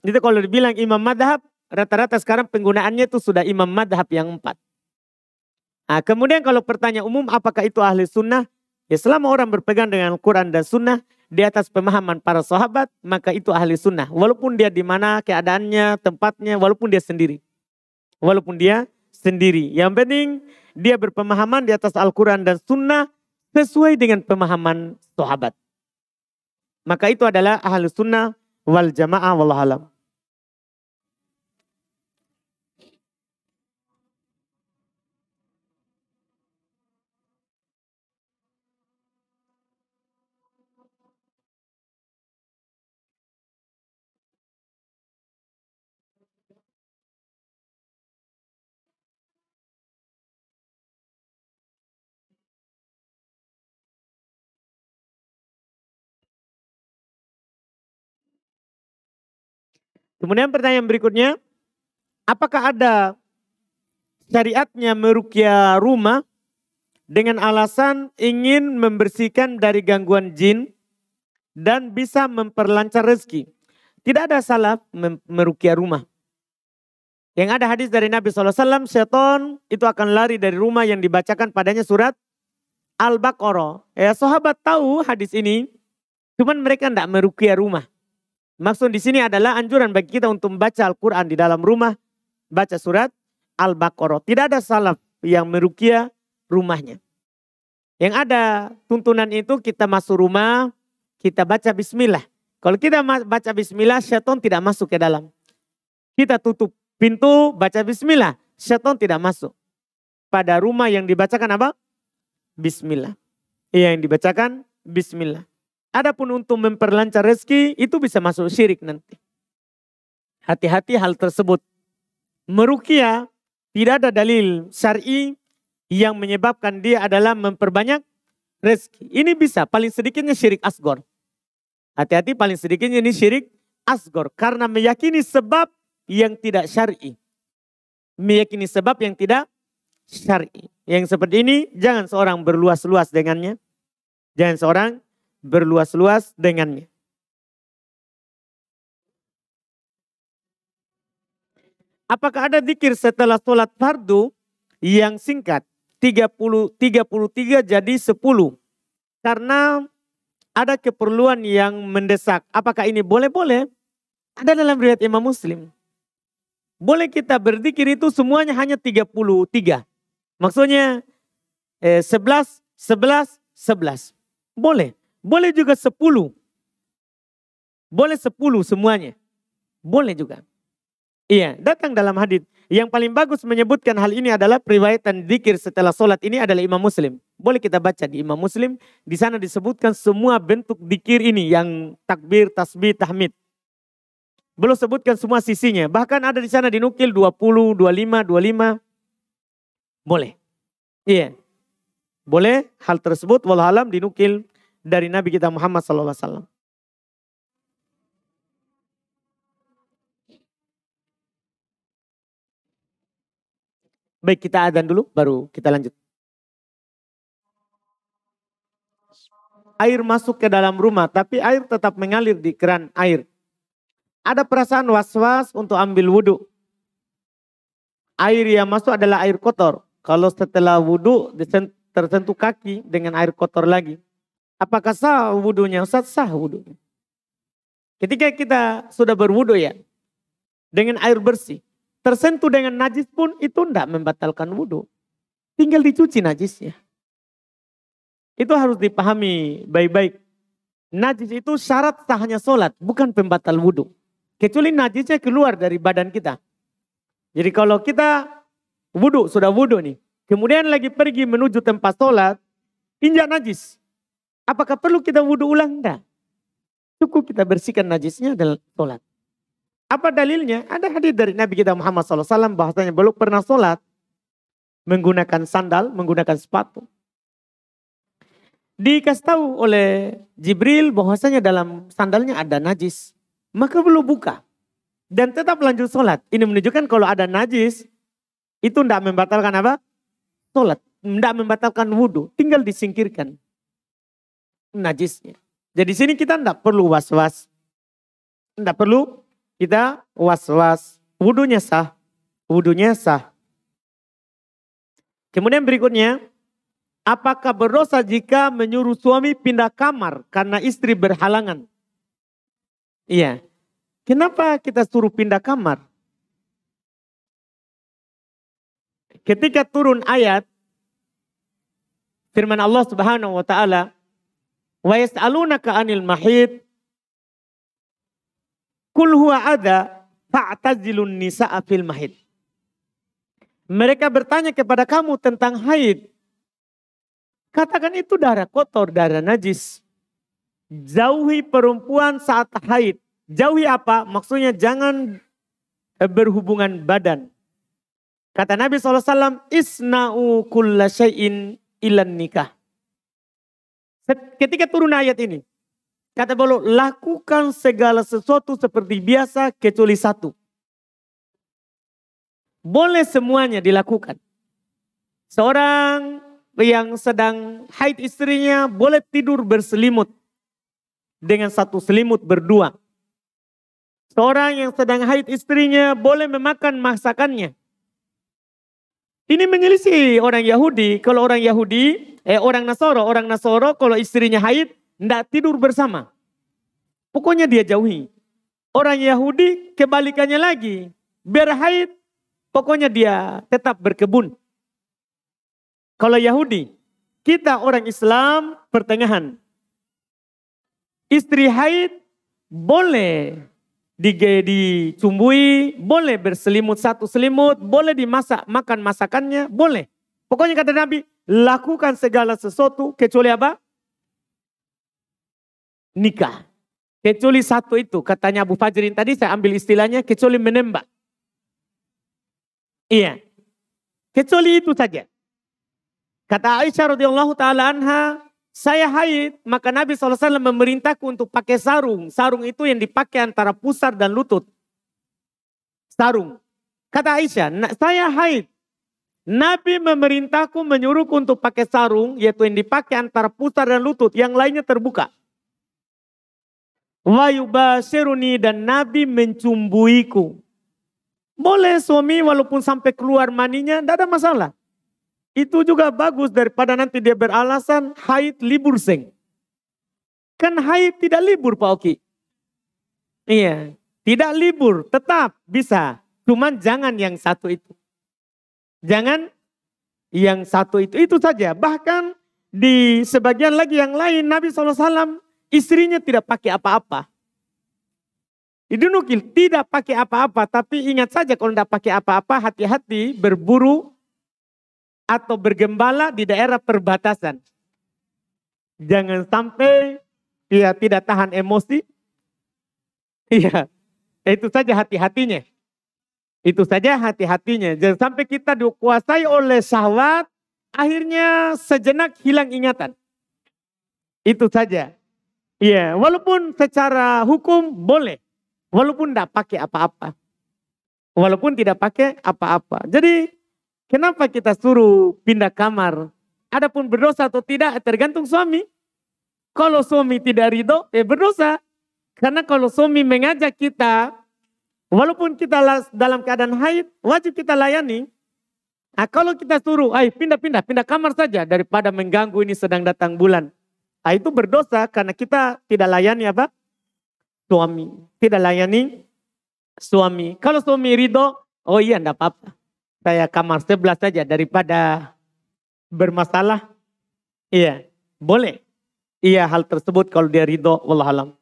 Jadi kalau dibilang imam madhab, rata-rata sekarang penggunaannya itu sudah imam madhab yang 4. Nah, kemudian kalau pertanyaan umum apakah itu ahli sunnah? Ya selama orang berpegang dengan Al-Quran dan sunnah di atas pemahaman para sahabat, maka itu ahli sunnah. Walaupun dia di mana keadaannya, tempatnya, walaupun dia sendiri. Walaupun dia sendiri. Yang penting dia berpemahaman di atas Al-Quran dan sunnah sesuai dengan pemahaman sahabat. Maka itu adalah ahli sunnah wal jamaah wallahu alam. Kemudian pertanyaan berikutnya, apakah ada syariatnya meruqyah rumah dengan alasan ingin membersihkan dari gangguan jin dan bisa memperlancar rezeki? Tidak ada salah meruqyah rumah. Yang ada hadis dari Nabi SAW, syaitan itu akan lari dari rumah yang dibacakan padanya surat Al-Baqarah. Ya, sahabat tahu hadis ini, cuman mereka tidak meruqyah rumah. Maksud di sini adalah anjuran bagi kita untuk membaca Al-Quran di dalam rumah, baca surat Al-Baqarah. Tidak ada salaf yang meruqyah rumahnya. Yang ada tuntunan itu kita masuk rumah, kita baca bismillah. Kalau kita baca bismillah, syaitan tidak masuk ke dalam. Kita tutup pintu, baca bismillah, syaitan tidak masuk. Pada rumah yang dibacakan apa? Bismillah. Yang dibacakan bismillah. Adapun untuk memperlancar rezeki, itu bisa masuk syirik nanti. Hati-hati hal tersebut. Meruqyah tidak ada dalil syar'i yang menyebabkan dia adalah memperbanyak rezeki. Ini bisa, paling sedikitnya syirik asgor. Hati-hati, paling sedikitnya ini syirik asgor. Karena meyakini sebab yang tidak syar'i. Meyakini sebab yang tidak syar'i. Yang seperti ini jangan seorang berluas-luas dengannya. Jangan seorang berluas-luas dengannya. Apakah ada zikir setelah sholat fardu yang singkat? 33 jadi 10. Karena ada keperluan yang mendesak. Apakah ini boleh-boleh? Ada dalam riwayat Imam Muslim. Boleh kita berzikir itu semuanya hanya 33. Maksudnya 11, 11, 11. Boleh. Boleh juga 10. Boleh 10 semuanya. Boleh juga. Iya, datang dalam hadits. Yang paling bagus menyebutkan hal ini adalah periwayatan zikir setelah sholat ini adalah Imam Muslim. Boleh kita baca di Imam Muslim. Di sana disebutkan semua bentuk zikir ini yang takbir, tasbih, tahmid. Belum sebutkan semua sisinya. Bahkan ada di sana dinukil 20, 25, 25. Boleh. Iya. Boleh hal tersebut wallahualam dinukil dari Nabi kita Muhammad SAW. Baik, kita adzan dulu baru kita lanjut. Air masuk ke dalam rumah tapi air tetap mengalir di keran air. Ada perasaan was-was untuk ambil wudhu. Air yang masuk adalah air kotor. Kalau setelah wudhu tersentuh kaki dengan air kotor lagi. Apakah sah wudhunya? Ustaz, sah wudhunya. Ketika kita sudah berwudhu ya. Dengan air bersih. Tersentuh dengan najis pun itu tidak membatalkan wudhu. Tinggal dicuci najisnya. Itu harus dipahami baik-baik. Najis itu syarat sahnya sholat. Bukan pembatal wudhu. Kecuali najisnya keluar dari badan kita. Jadi kalau kita wudhu, sudah wudhu nih. Kemudian lagi pergi menuju tempat sholat. Injak najis. Apakah perlu kita wudhu ulang? Tidak. Cukup kita bersihkan najisnya dalam sholat. Apa dalilnya? Ada hadis dari Nabi kita Muhammad SAW bahwasanya belum pernah sholat menggunakan sandal, menggunakan sepatu. Dikasih tahu oleh Jibril bahwasanya dalam sandalnya ada najis. Maka belum buka. Dan tetap lanjut sholat. Ini menunjukkan kalau ada najis itu tidak membatalkan apa? Sholat. Tidak membatalkan wudhu. Tinggal disingkirkan najisnya. Jadi sini kita tidak perlu was-was. Tidak perlu kita was-was. Wudhunya sah. Wudhunya sah. Kemudian berikutnya. Apakah berdosa jika menyuruh suami pindah kamar karena istri berhalangan? Iya. Kenapa kita suruh pindah kamar? Ketika turun ayat. Firman Allah Subhanahu wa ta'ala. Wa yas'alunaka 'anil mahid. Qul huwa adza fa'tazilun nisa'a fil mahid. Mereka bertanya kepada kamu tentang haid. Katakan itu darah kotor, darah najis. Jauhi perempuan saat haid. Jauhi apa? Maksudnya jangan berhubungan badan. Kata Nabi SAW, isna'u kulla syai'in ilan nikah. Ketika turun ayat ini. Kata beliau, lakukan segala sesuatu seperti biasa kecuali satu. Boleh semuanya dilakukan. Seorang yang sedang haid istrinya boleh tidur berselimut. Dengan satu selimut berdua. Seorang yang sedang haid istrinya boleh memakan masakannya. Ini menyelisih orang Yahudi. Kalau orang Yahudi, orang Nasoro kalau istrinya haid, tidak tidur bersama. Pokoknya dia jauhi. Orang Yahudi kebalikannya lagi. Biar haid, pokoknya dia tetap berkebun. Kalau Yahudi, kita orang Islam pertengahan. Istri haid, boleh dicumbui, boleh berselimut satu selimut, boleh dimasak, makan masakannya, boleh. Pokoknya kata Nabi, lakukan segala sesuatu kecuali apa? Nikah. Kecuali satu itu, katanya Abu Fajrin tadi, saya ambil istilahnya, kecuali menembak. Iya. Kecuali itu saja. Kata Aisyah radhiyallahu taala anha, saya haid, maka Nabi SAW memerintahku untuk pakai sarung. Sarung itu yang dipakai antara pusar dan lutut. Sarung. Kata Aisyah, saya haid. Nabi memerintahku menyuruhku untuk pakai sarung, yaitu yang dipakai antara pusar dan lutut. Yang lainnya terbuka. Wa yubashiruni, dan Nabi mencumbuiku. Boleh suami walaupun sampai keluar maninya, tidak ada masalah. Itu juga bagus daripada nanti dia beralasan haid libur seng. Kan haid tidak libur Pak Oki. Iya, tidak libur, tetap bisa. Cuman jangan yang satu itu. Jangan yang satu itu saja. Bahkan di sebagian lagi yang lain Nabi SAW istrinya tidak pakai apa-apa. Itu nukil, tidak pakai apa-apa. Tapi ingat saja kalau tidak pakai apa-apa, hati-hati berburu atau bergembala di daerah perbatasan. Jangan sampai dia tidak tahan emosi. Iya, itu saja hati-hatinya. Itu saja hati-hatinya. Jangan sampai kita dikuasai oleh syahwat, akhirnya sejenak hilang ingatan. Itu saja. Iya, walaupun secara hukum boleh. Walaupun tidak pakai apa-apa. Walaupun tidak pakai apa-apa. Jadi kenapa kita suruh pindah kamar? Adapun berdosa atau tidak tergantung suami. Kalau suami tidak ridho, berdosa. Karena kalau suami mengajak kita, walaupun kita dalam keadaan haid, wajib kita layani. Nah, kalau kita suruh, ayo pindah kamar saja daripada mengganggu ini sedang datang bulan. Nah, itu berdosa karena kita tidak layani apa? Suami. Tidak layani suami. Kalau suami ridho, oh iya enggak apa-apa. Saya kamar sebelah saja daripada bermasalah. Iya, boleh. Iya hal tersebut kalau dia ridho, wallahualam.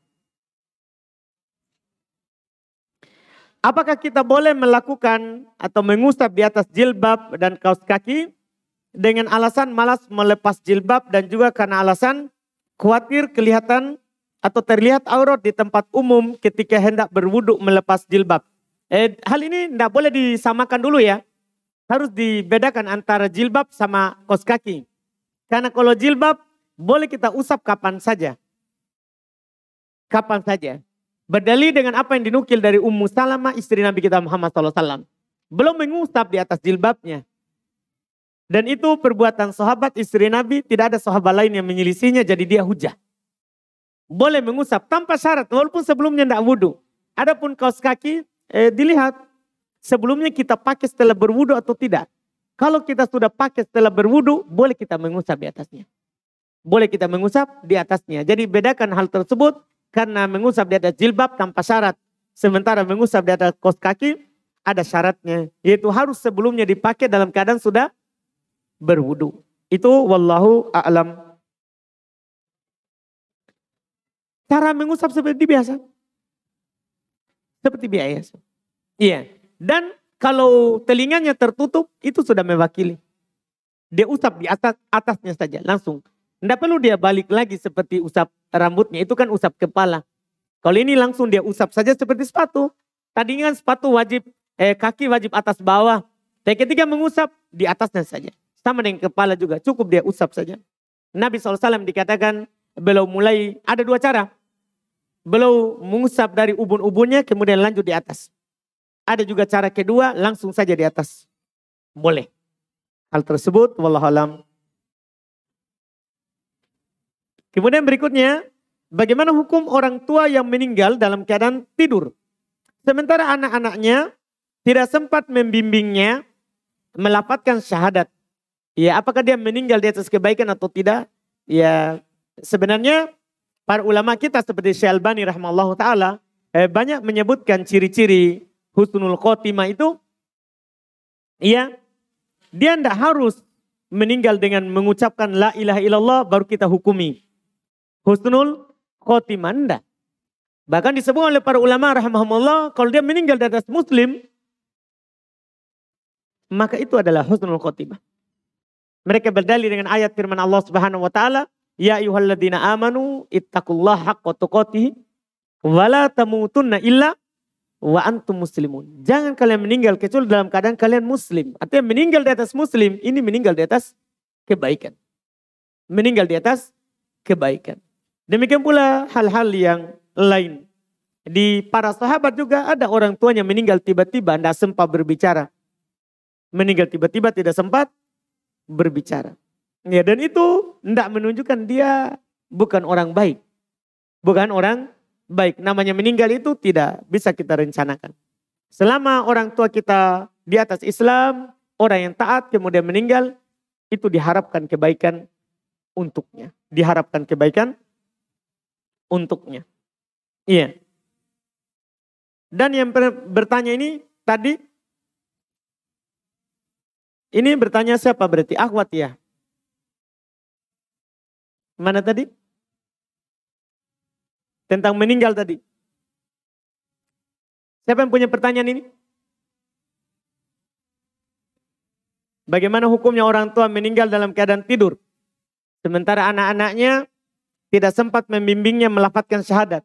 Apakah kita boleh melakukan atau mengusap di atas jilbab dan kaos kaki dengan alasan malas melepas jilbab dan juga karena alasan khawatir kelihatan atau terlihat aurat di tempat umum ketika hendak berwudu melepas jilbab. Hal ini tidak boleh disamakan dulu ya. Harus dibedakan antara jilbab sama kaos kaki. Karena kalau jilbab boleh kita usap kapan saja. Kapan saja. Berdalil dengan apa yang dinukil dari Ummu Salamah istri Nabi kita Muhammad SAW. Belum mengusap di atas jilbabnya. Dan itu perbuatan sahabat istri Nabi, tidak ada sahabat lain yang menyelisihinya, jadi dia hujah. Boleh mengusap tanpa syarat walaupun sebelumnya tidak wudu. Adapun kaos kaki dilihat sebelumnya kita pakai setelah berwudu atau tidak. Kalau kita sudah pakai setelah berwudu, boleh kita mengusap di atasnya. Boleh kita mengusap di atasnya. Jadi bedakan hal tersebut karena mengusap di atas jilbab tanpa syarat. Sementara mengusap di atas kaos kaki ada syaratnya. Yaitu harus sebelumnya dipakai dalam keadaan sudah berwudu. Itu wallahu a'lam. Cara mengusap seperti biasa. Seperti biasa. Iya. Dan kalau telinganya tertutup, itu sudah mewakili. Dia usap di atasnya saja, langsung. Tidak perlu dia balik lagi seperti usap rambutnya. Itu kan usap kepala. Kalau ini langsung dia usap saja seperti sepatu. Tadi kan sepatu wajib, kaki wajib atas bawah. Tapi ketika mengusap, di atasnya saja. Sama dengan kepala juga, cukup dia usap saja. Nabi SAW dikatakan, beliau mulai, ada dua cara. Beliau mengusap dari ubun-ubunnya, kemudian lanjut di atas. Ada juga cara kedua, langsung saja di atas. Boleh. Hal tersebut, wallahualam. Kemudian berikutnya, bagaimana hukum orang tua yang meninggal dalam keadaan tidur. Sementara anak-anaknya tidak sempat membimbingnya melafadzkan syahadat. Ya, apakah dia meninggal di atas kebaikan atau tidak? Ya, sebenarnya para ulama kita seperti Syekh Albani rahimahullah ta'ala banyak menyebutkan ciri-ciri husnul khotimah itu. Ya, dia tidak harus meninggal dengan mengucapkan la ilaha illallah baru kita hukumi husnul khotimah, enggak. Bahkan disebut oleh para ulama rahimahumullah, kalau dia meninggal di atas muslim, maka itu adalah husnul khotimah. Mereka berdalil dengan ayat firman Allah Subhanahu wa taala, "Ya ayyuhalladzina amanu ittaqullaha haqqa tuqatih wa la tamutunna illa wa antum muslimun." Jangan kalian meninggal kecuali dalam keadaan kalian muslim. Artinya meninggal di atas muslim, ini meninggal di atas kebaikan. Meninggal di atas kebaikan. Demikian pula hal-hal yang lain. Di para sahabat juga ada orang tuanya meninggal tiba-tiba, tidak sempat berbicara. Meninggal tiba-tiba tidak sempat berbicara. Ya, dan itu tidak menunjukkan dia bukan orang baik. Bukan orang baik. Namanya meninggal itu tidak bisa kita rencanakan. Selama orang tua kita di atas Islam, orang yang taat kemudian meninggal, itu diharapkan kebaikan untuknya. Diharapkan kebaikan untuknya. Iya. Dan yang bertanya ini tadi, ini bertanya siapa berarti? Akhwat ya? Mana tadi? Tentang meninggal tadi. Siapa yang punya pertanyaan ini? Bagaimana hukumnya orang tua meninggal dalam keadaan tidur? Sementara anak-anaknya tidak sempat membimbingnya melafadzkan syahadat.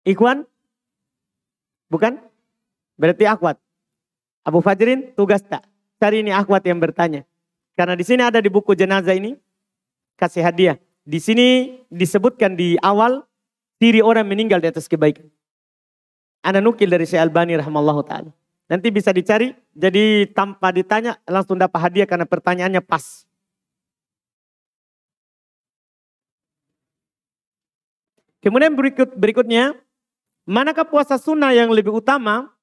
Ikhwan? Bukan? Berarti akhwat. Abu Fajrin tugas tak? Cari ini akhwat yang bertanya. Karena di sini ada di buku jenazah ini. Kasih hadiah. Di sini disebutkan di awal ciri orang meninggal di atas kebaikan. Ana nukil dari Syekh Albani rahimallahu ta'ala. Nanti bisa dicari. Jadi tanpa ditanya langsung dapat hadiah karena pertanyaannya pas. Kemudian berikutnya, manakah puasa sunnah yang lebih utama?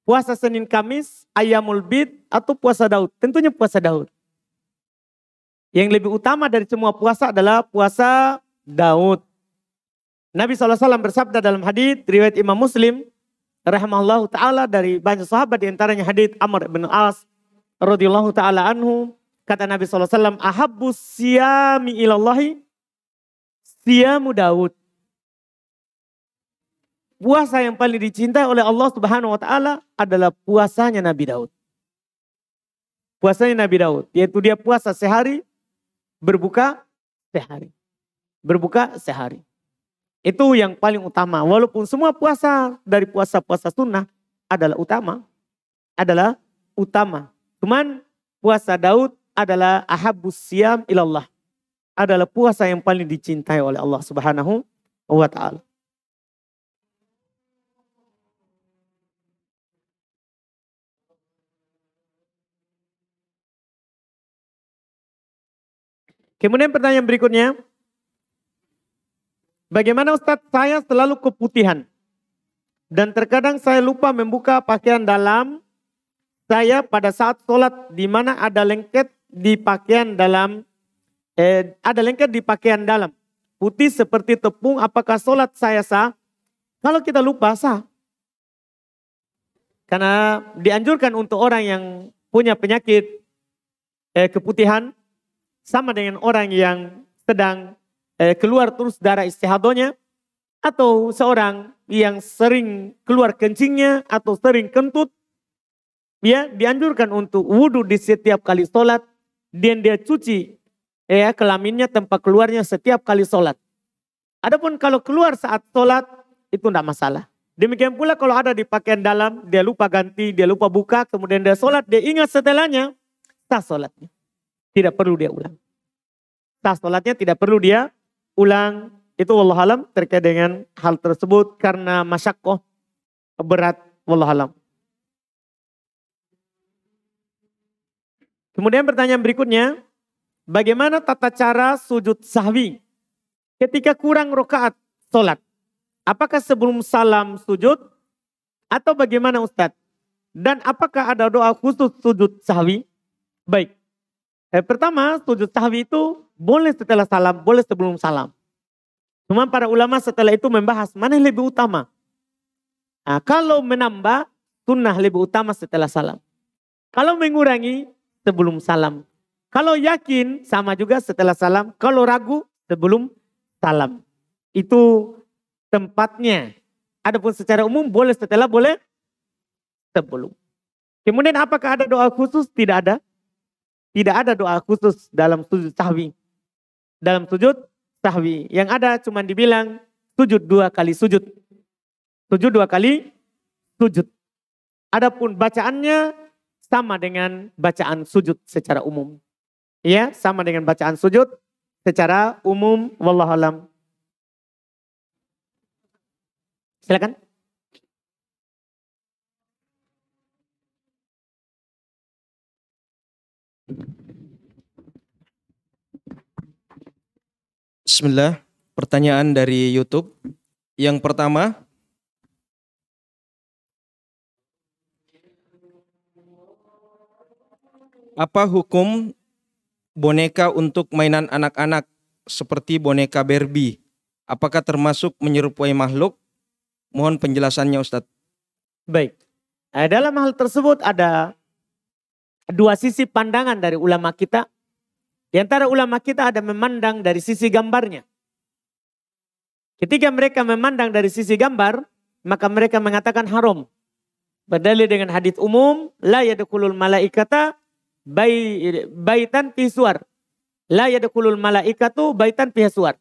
Puasa Senin Kamis, Ayyamul Bid, atau puasa Daud? Tentunya puasa Daud. Yang lebih utama dari semua puasa adalah puasa Daud. Nabi SAW bersabda dalam hadits riwayat Imam Muslim, rahimahullahu ta'ala, dari banyak sahabat, diantaranya hadits Amr bin As, radhiyallahu ta'ala anhu, kata Nabi SAW, ahabbus siyami ilallahi siyamu Daud. Puasa yang paling dicintai oleh Allah Subhanahu wa taala adalah puasanya Nabi Daud. Puasanya Nabi Daud, yaitu dia puasa sehari, berbuka sehari. Berbuka sehari. Itu yang paling utama. Walaupun semua puasa dari puasa-puasa sunnah adalah utama. Adalah utama. Cuman puasa Daud adalah ahabbus siyam ilallah. Adalah puasa yang paling dicintai oleh Allah Subhanahu wa taala. Kemudian pertanyaan berikutnya, bagaimana Ustadz, saya selalu keputihan dan terkadang saya lupa membuka pakaian dalam saya pada saat sholat, di mana ada lengket di pakaian dalam, putih seperti tepung. Apakah sholat saya sah? Kalau kita lupa sah, karena dianjurkan untuk orang yang punya penyakit keputihan. Sama dengan orang yang sedang keluar terus darah istihadonya. Atau seorang yang sering keluar kencingnya atau sering kentut. Ya, dianjurkan untuk wudhu di setiap kali sholat. Dan dia cuci kelaminnya tempat keluarnya setiap kali sholat. Adapun kalau keluar saat sholat itu tidak masalah. Demikian pula kalau ada di pakaian dalam, dia lupa ganti, dia lupa buka, kemudian dia sholat, dia ingat setelahnya, sah sholatnya. Tidak perlu dia ulang. Sah sholatnya tidak perlu dia ulang. Itu wallahualam terkait dengan hal tersebut karena masyaqqah berat, wallahualam. Kemudian pertanyaan berikutnya, bagaimana tata cara sujud sahwi ketika kurang rakaat sholat? Apakah sebelum salam sujud atau bagaimana Ustadz? Dan apakah ada doa khusus sujud sahwi? Baik. Pertama, sujud sahwi itu boleh setelah salam, boleh sebelum salam. Cuma para ulama setelah itu membahas mana yang lebih utama. Nah, kalau menambah, sunnah lebih utama setelah salam. Kalau mengurangi, sebelum salam. Kalau yakin, sama juga setelah salam. Kalau ragu, sebelum salam. Itu tempatnya. Adapun secara umum boleh setelah, boleh sebelum. Kemudian apakah ada doa khusus? Tidak ada. Tidak ada doa khusus dalam sujud sahwi. Dalam sujud sahwi. Yang ada cuma dibilang sujud 2 kali sujud. Sujud 2 kali sujud. Adapun bacaannya sama dengan bacaan sujud secara umum. Ya, sama dengan bacaan sujud secara umum. Wallahu a'lam. Silakan. Bismillah, pertanyaan dari YouTube. Yang pertama, apa hukum boneka untuk mainan anak-anak seperti boneka Barbie? Apakah termasuk menyerupai makhluk? Mohon penjelasannya Ustadz. Baik. Dalam hal tersebut ada 2 sisi pandangan dari ulama kita. Di antara ulama kita ada memandang dari sisi gambarnya. Ketika mereka memandang dari sisi gambar, maka mereka mengatakan haram. Berdalil dengan hadits umum, la yadkhulul malaikata baitan fi suwar. La yadkhulul malaikatu baitan fi suwar.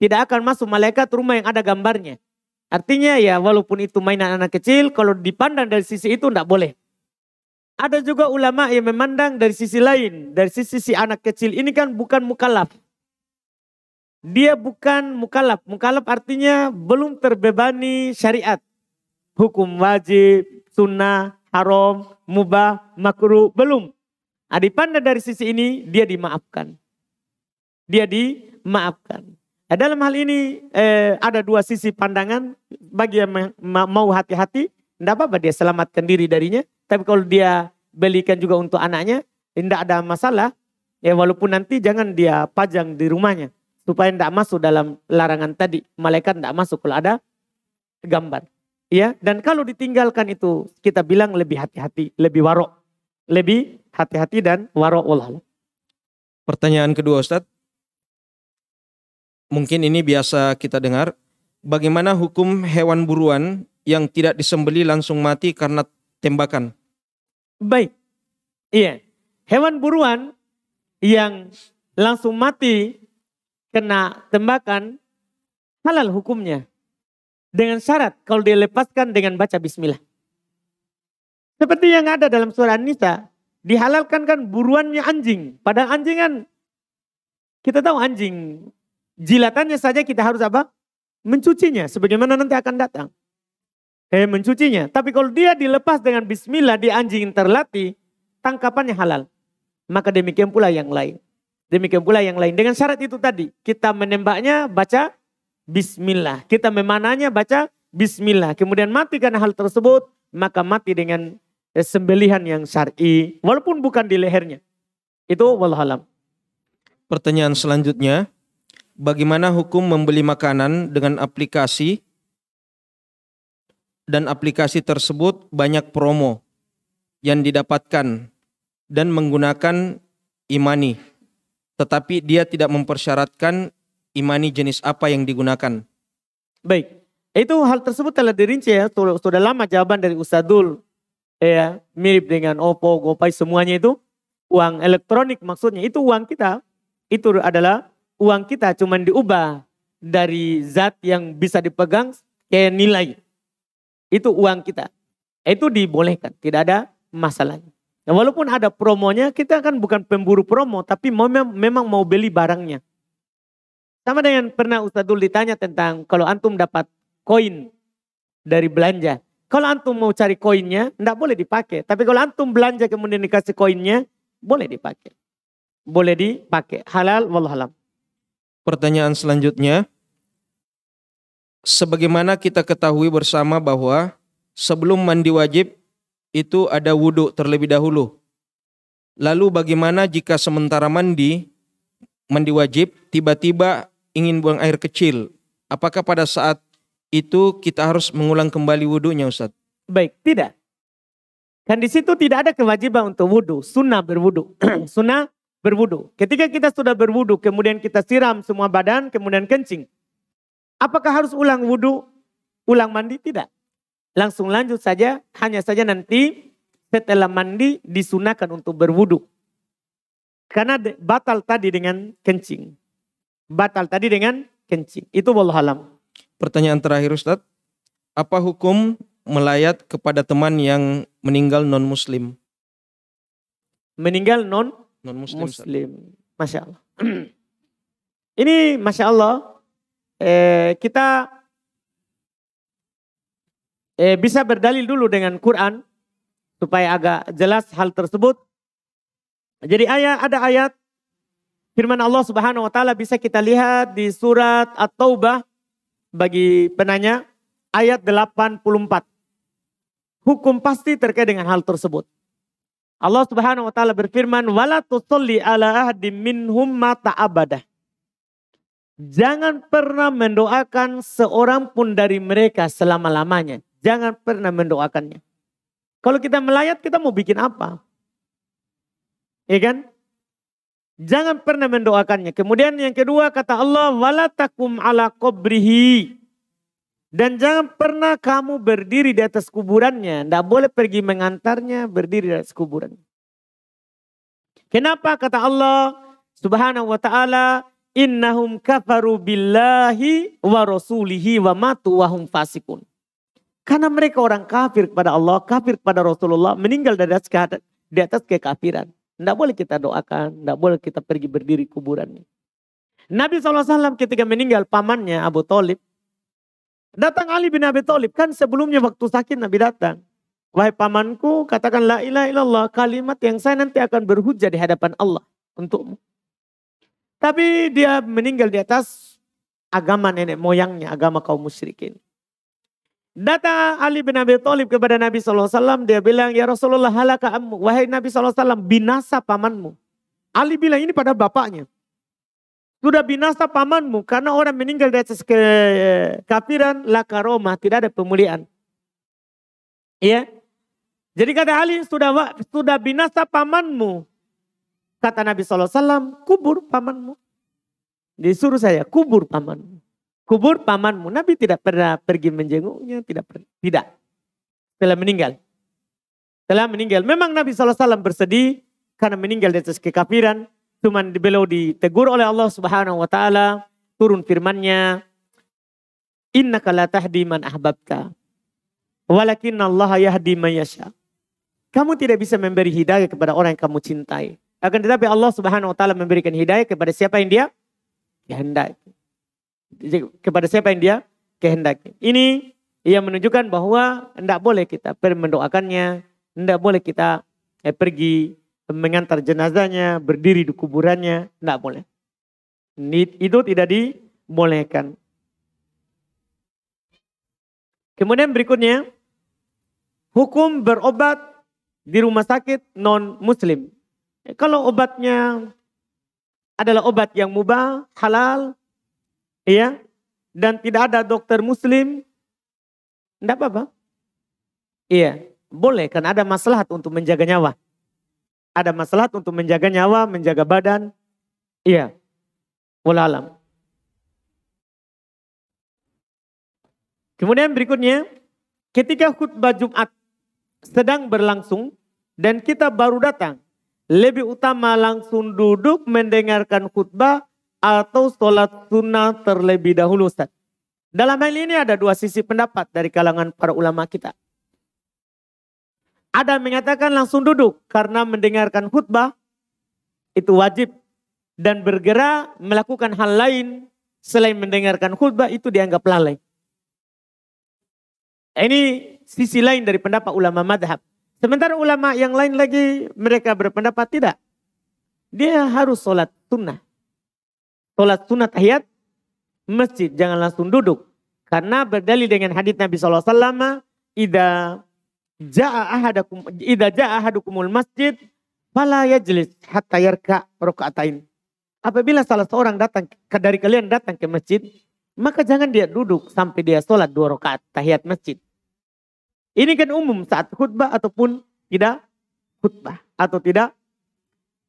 Tidak akan masuk malaikat rumah yang ada gambarnya. Artinya ya walaupun itu mainan anak kecil, kalau dipandang dari sisi itu tidak boleh. Ada juga ulama yang memandang dari sisi lain. Dari sisi si anak kecil ini kan bukan mukallaf. Dia bukan mukallaf. Mukallaf artinya belum terbebani syariat. Hukum wajib, sunnah, haram, mubah, makruh, belum. Dipandang dari sisi ini dia dimaafkan. Dia dimaafkan. Dalam hal ini ada 2 sisi pandangan. Bagi yang mau hati-hati, tidak apa-apa dia selamatkan diri darinya. Tapi kalau dia belikan juga untuk anaknya, tidak ada masalah. Ya walaupun nanti jangan dia pajang di rumahnya. Supaya tidak masuk dalam larangan tadi. Malaikat tidak masuk kalau ada gambar. Ya, dan kalau ditinggalkan itu kita bilang lebih hati-hati, lebih warok. Lebih hati-hati dan warok. Wallah. Pertanyaan kedua Ustadz. Mungkin ini biasa kita dengar. Bagaimana hukum hewan buruan yang tidak disembeli langsung mati karena tembakan? Baik. Iya. Hewan buruan yang langsung mati kena tembakan halal hukumnya. Dengan syarat kalau dilepaskan dengan baca bismillah. Seperti yang ada dalam surah An-Nisa. Dihalalkan kan buruannya anjing. Padahal anjing kan kita tahu anjing. Jilatannya saja kita harus apa? Mencucinya. Sebagaimana nanti akan datang. Mencucinya. Tapi kalau dia dilepas dengan bismillah, di anjing terlatih, tangkapannya halal. Maka demikian pula yang lain. Demikian pula yang lain. Dengan syarat itu tadi. Kita menembaknya baca bismillah. Kita memanahnya baca bismillah. Kemudian mati karena hal tersebut. Maka mati dengan sembelihan yang syar'i. Walaupun bukan di lehernya. Itu wallahualam. Pertanyaan selanjutnya. Bagaimana hukum membeli makanan dengan aplikasi dan aplikasi tersebut banyak promo yang didapatkan dan menggunakan imani, tetapi dia tidak mempersyaratkan imani jenis apa yang digunakan? Baik, itu hal tersebut telah dirinci ya, sudah lama jawaban dari Ustadzul, ya mirip dengan Oppo, GoPay semuanya itu uang elektronik maksudnya, itu uang kita, itu adalah uang kita cuman diubah dari zat yang bisa dipegang ke nilai. Itu uang kita. Itu dibolehkan, tidak ada masalahnya. Nah, walaupun ada promonya, kita kan bukan pemburu promo, tapi memang mau beli barangnya. Sama dengan pernah Ustadzul ditanya tentang kalau antum dapat koin dari belanja. Kalau antum mau cari koinnya, tidak boleh dipakai. Tapi kalau antum belanja kemudian dikasih koinnya, boleh dipakai. Boleh dipakai. Halal, wallahualam. Pertanyaan selanjutnya, sebagaimana kita ketahui bersama bahwa sebelum mandi wajib itu ada wudhu terlebih dahulu. Lalu bagaimana jika sementara mandi wajib tiba-tiba ingin buang air kecil? Apakah pada saat itu kita harus mengulang kembali wudhunya Ustaz? Baik, tidak. Kan di situ tidak ada kewajiban untuk wudhu, sunnah berwudhu. Sunnah berwudhu. Ketika kita sudah berwudhu, kemudian kita siram semua badan, kemudian kencing. Apakah harus ulang wudhu, ulang mandi? Tidak. Langsung lanjut saja, hanya saja nanti setelah mandi disunahkan untuk berwudhu. Karena batal tadi dengan kencing. Batal tadi dengan kencing. Itu wallahu alam. Pertanyaan terakhir Ustadz, apa hukum melayat kepada teman yang meninggal non-muslim? Meninggal Non-muslim. non-muslim. Masya Allah. Ini Masya Allah, kita bisa berdalil dulu dengan Quran supaya agak jelas hal tersebut. Jadi ada ayat firman Allah Subhanahu wa taala bisa kita lihat di surat At-Taubah bagi penanya ayat 84. Hukum pasti terkait dengan hal tersebut. Allah Subhanahu wa taala berfirman, "Wala tusalli ala ahadin minhum mata abadah." Jangan pernah mendoakan seorang pun dari mereka selama-lamanya. Jangan pernah mendoakannya. Kalau kita melayat, kita mau bikin apa? Ya kan? Jangan pernah mendoakannya. Kemudian yang kedua kata Allah, "Wala takum ala qabrihi." Dan jangan pernah kamu berdiri di atas kuburannya. Tidak boleh pergi mengantarnya, berdiri di atas kuburannya. Kenapa kata Allah Subhanahu wa taala, "Innahum kafaru billahi wa rasulihi wa matu wa hum fasikun." Karena mereka orang kafir kepada Allah, kafir kepada Rasulullah, meninggal di atas kekafiran. Tidak boleh kita doakan, tidak boleh kita pergi berdiri kuburannya. Nabi SAW ketika meninggal pamannya Abu Thalib, datang Ali bin Abi Thalib. Kan sebelumnya waktu sakit Nabi datang. "Wahai pamanku, katakan la ilaha illallah, kalimat yang saya nanti akan berhujjah di hadapan Allah untukmu." Tapi dia meninggal di atas agama nenek moyangnya, agama kaum musyrikin. Datang Ali bin Abi Thalib kepada Nabi SAW, dia bilang, "Ya Rasulullah, halaka ammu." Wahai Nabi SAW, binasa pamanmu. Ali bilang ini pada bapaknya. Sudah binasa pamanmu karena orang meninggal di atas kekafiran, la karomah, tidak ada pemuliaan. Iya. Jadi kata Ali, sudah binasa pamanmu. Kata Nabi SAW, kubur pamanmu. Disuruh saya, kubur pamanmu. Kubur pamanmu. Nabi tidak pernah pergi menjenguknya, tidak. Setelah meninggal. Memang Nabi SAW bersedih karena meninggal di atas kekafiran. Cuman beliau ditegur oleh Allah Subhanahu wa taala, turun firman-Nya, "Innaka la tahdi man ahbabta, walakinnallaha yahdi man yasha." Kamu tidak bisa memberi hidayah kepada orang yang kamu cintai. Akan tetapi Allah Subhanahu wa taala memberikan hidayah kepada siapa yang Dia kehendaki. Kepada siapa yang Dia kehendaki. Ini yang menunjukkan bahwa tidak boleh kita mendoakannya, tidak boleh kita pergi mengantar jenazahnya, berdiri di kuburannya, tidak boleh. Itu tidak dibolehkan. Kemudian berikutnya, hukum berobat di rumah sakit non-muslim. Kalau obatnya adalah obat yang mubah, halal, iya, dan tidak ada dokter muslim, tidak apa-apa. Iya, boleh kan ada maslahat untuk menjaga nyawa. Ada maslahat untuk menjaga nyawa, menjaga badan. Iya. Wallahu alam. Kemudian berikutnya, ketika khutbah Jumat sedang berlangsung dan kita baru datang, lebih utama langsung duduk mendengarkan khutbah atau sholat sunnah terlebih dahulu, Ustaz? Dalam hal ini ada dua sisi pendapat dari kalangan para ulama kita. Ada yang mengatakan langsung duduk karena mendengarkan khutbah itu wajib dan bergerak melakukan hal lain selain mendengarkan khutbah itu dianggap lalai. Ini sisi lain dari pendapat ulama madhab. Sementara ulama yang lain lagi mereka berpendapat tidak. Dia harus sholat sunnah. Sholat sunnah tahiyat masjid, jangan langsung duduk. Karena berdalil dengan hadits Nabi SAW, idza ja'a ahadukumul masjid fala yajlis hatta yarka raka'atain. Apabila salah seorang dari kalian datang ke masjid, maka jangan dia duduk sampai dia sholat 2 rakaat tahiyat masjid. Ini kan umum saat khutbah ataupun tidak khutbah atau tidak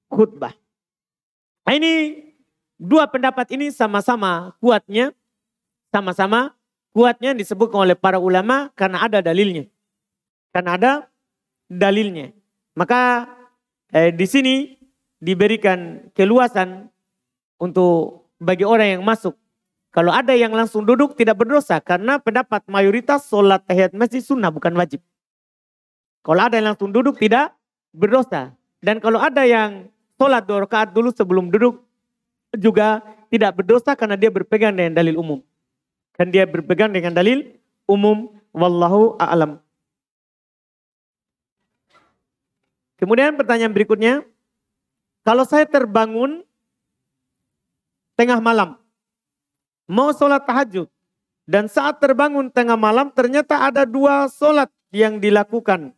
khutbah. Nah, ini dua pendapat ini sama-sama kuatnya. Sama-sama kuatnya disebutkan oleh para ulama karena ada dalilnya. Karena ada dalilnya. Maka di sini diberikan keluasan untuk bagi orang yang masuk. Kalau ada yang langsung duduk tidak berdosa karena pendapat mayoritas sholat tahiyat masjid sunnah bukan wajib. Kalau ada yang langsung duduk tidak berdosa. Dan kalau ada yang sholat 2 rakaat dulu sebelum duduk juga tidak berdosa karena dia berpegang dengan dalil umum. Dan dia berpegang dengan dalil umum. Wallahu a'lam. Kemudian pertanyaan berikutnya. Kalau saya terbangun tengah malam. Mau sholat tahajud. Dan saat terbangun tengah malam ternyata ada 2 sholat yang dilakukan.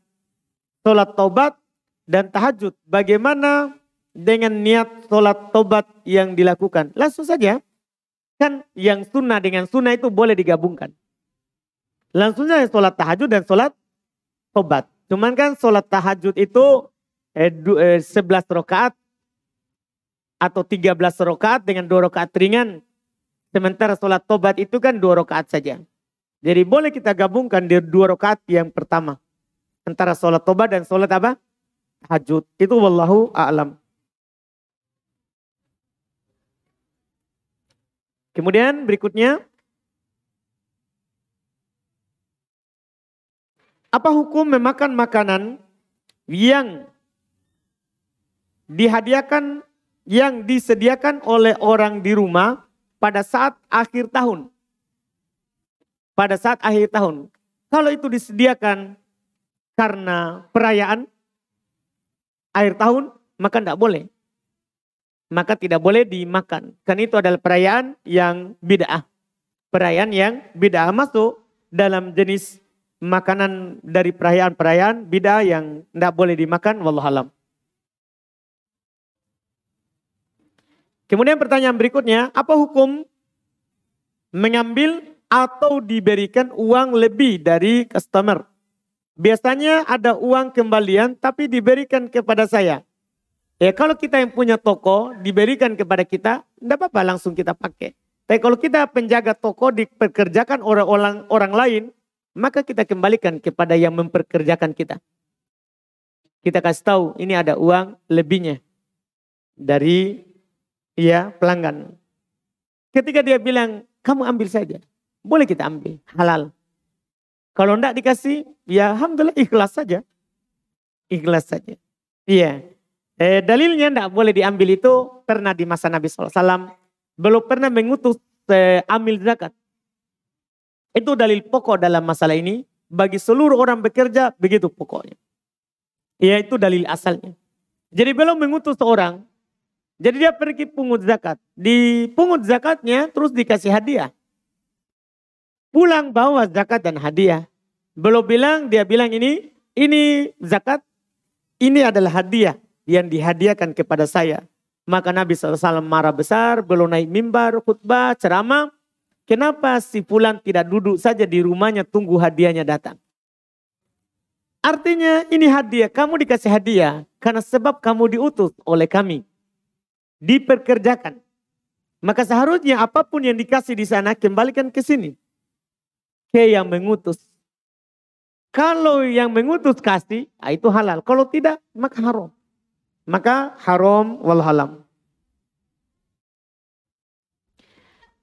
Sholat taubat dan tahajud. Bagaimana dengan niat sholat taubat yang dilakukan? Langsung saja. Kan yang sunnah dengan sunnah itu boleh digabungkan. Langsung saja sholat tahajud dan sholat taubat. Cuman kan sholat tahajud itu 11 rakaat atau 13 rakaat dengan 2 rakaat ringan. Sementara sholat taubat itu kan 2 rakaat saja. Jadi boleh kita gabungkan di 2 rakaat yang pertama. Antara sholat taubat dan sholat apa? Tahajud. Itu wallahu a'lam. Kemudian berikutnya. Apa hukum memakan makanan yang dihadiahkan, yang disediakan oleh orang di rumah pada saat akhir tahun? Pada saat akhir tahun. Kalau itu disediakan karena perayaan akhir tahun, maka tidak boleh. Maka tidak boleh dimakan. Karena itu adalah perayaan yang bid'ah. Perayaan yang bid'ah masuk dalam jenis makanan dari perayaan-perayaan bid'ah yang tidak boleh dimakan. Wallahualam. Kemudian pertanyaan berikutnya, apa hukum mengambil atau diberikan uang lebih dari customer? Biasanya ada uang kembalian tapi diberikan kepada saya. Ya kalau kita yang punya toko diberikan kepada kita, tidak apa-apa langsung kita pakai. Tapi kalau kita penjaga toko dipekerjakan orang lain, maka kita kembalikan kepada yang memperkerjakan kita. Kita kasih tahu ini ada uang lebihnya dari pelanggan. Ketika dia bilang, kamu ambil saja. Boleh kita ambil, halal. Kalau enggak dikasih, ya alhamdulillah ikhlas saja. Ikhlas saja. Iya. Dalilnya enggak boleh diambil itu pernah di masa Nabi SAW. Belum pernah mengutus amil zakat. Itu dalil pokok dalam masalah ini. Bagi seluruh orang bekerja, begitu pokoknya. Iya itu dalil asalnya. Jadi belum mengutus seorang. Jadi dia pergi pungut zakat. Di pungut zakatnya terus dikasih hadiah. Pulang bawa zakat dan hadiah. Belum bilang, dia bilang ini zakat, ini adalah hadiah yang dihadiahkan kepada saya. Maka Nabi SAW marah besar, belum naik mimbar, khutbah, ceramah. Kenapa si fulan tidak duduk saja di rumahnya tunggu hadiahnya datang? Artinya ini hadiah, kamu dikasih hadiah karena sebab kamu diutus oleh kami. Diperkerjakan. Maka seharusnya apapun yang dikasih di sana kembalikan ke sini. Ke yang mengutus. Kalau yang mengutus kasih, itu halal. Kalau tidak, maka haram. Maka haram wallahualam.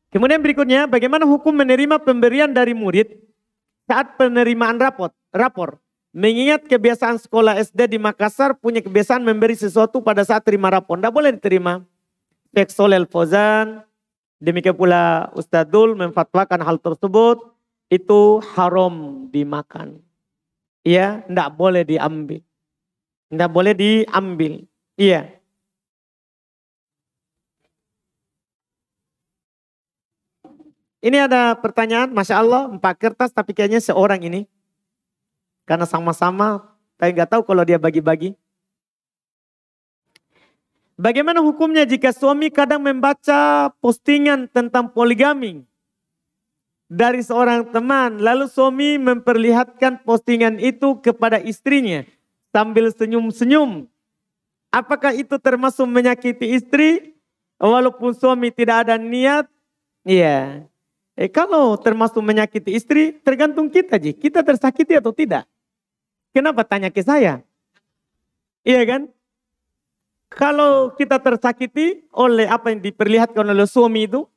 Kemudian berikutnya, bagaimana hukum menerima pemberian dari murid saat penerimaan rapor. Mengingat kebiasaan sekolah SD di Makassar punya kebiasaan memberi sesuatu pada saat terima rapor. Tidak boleh diterima. Syekh Shalih Al Fauzan, demikian pula Ustadzul memfatwakan hal tersebut. Itu haram dimakan. Iya, tidak boleh diambil. Tidak boleh diambil. Iya. Ini ada pertanyaan, Masya Allah, 4 kertas tapi kayaknya seorang ini. Karena sama-sama, tapi nggak tahu kalau dia bagi-bagi. Bagaimana hukumnya jika suami kadang membaca postingan tentang poligami dari seorang teman, lalu suami memperlihatkan postingan itu kepada istrinya sambil senyum-senyum. Apakah itu termasuk menyakiti istri walaupun suami tidak ada niat? Iya. Kalau termasuk menyakiti istri, tergantung kita, Ji. Kita tersakiti atau tidak? Kenapa tanya ke saya? Iya kan? Kalau kita tersakiti oleh apa yang diperlihatkan oleh suami itu,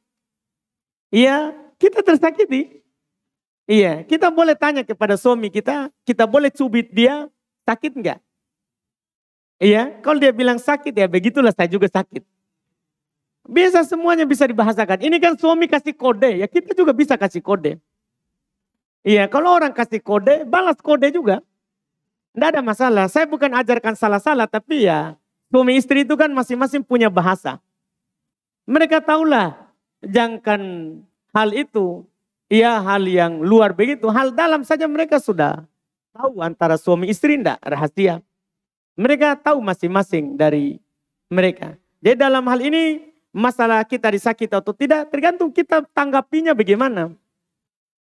iya, kita tersakiti. Iya, kita boleh tanya kepada suami kita boleh cubit dia, sakit enggak? Iya, kalau dia bilang sakit ya begitulah saya juga sakit. Biasa semuanya bisa dibahasakan. Ini kan suami kasih kode, ya kita juga bisa kasih kode. Iya, kalau orang kasih kode, balas kode juga. Tidak ada masalah. Saya bukan ajarkan salah-salah, tapi ya suami istri itu kan masing-masing punya bahasa. Mereka tahulah, jangan hal itu, ya hal yang luar begitu. Hal dalam saja mereka sudah tahu antara suami istri tidak rahasia. Mereka tahu masing-masing dari mereka. Jadi dalam hal ini, masalah kita disakiti atau tidak, tergantung kita tanggapinya bagaimana.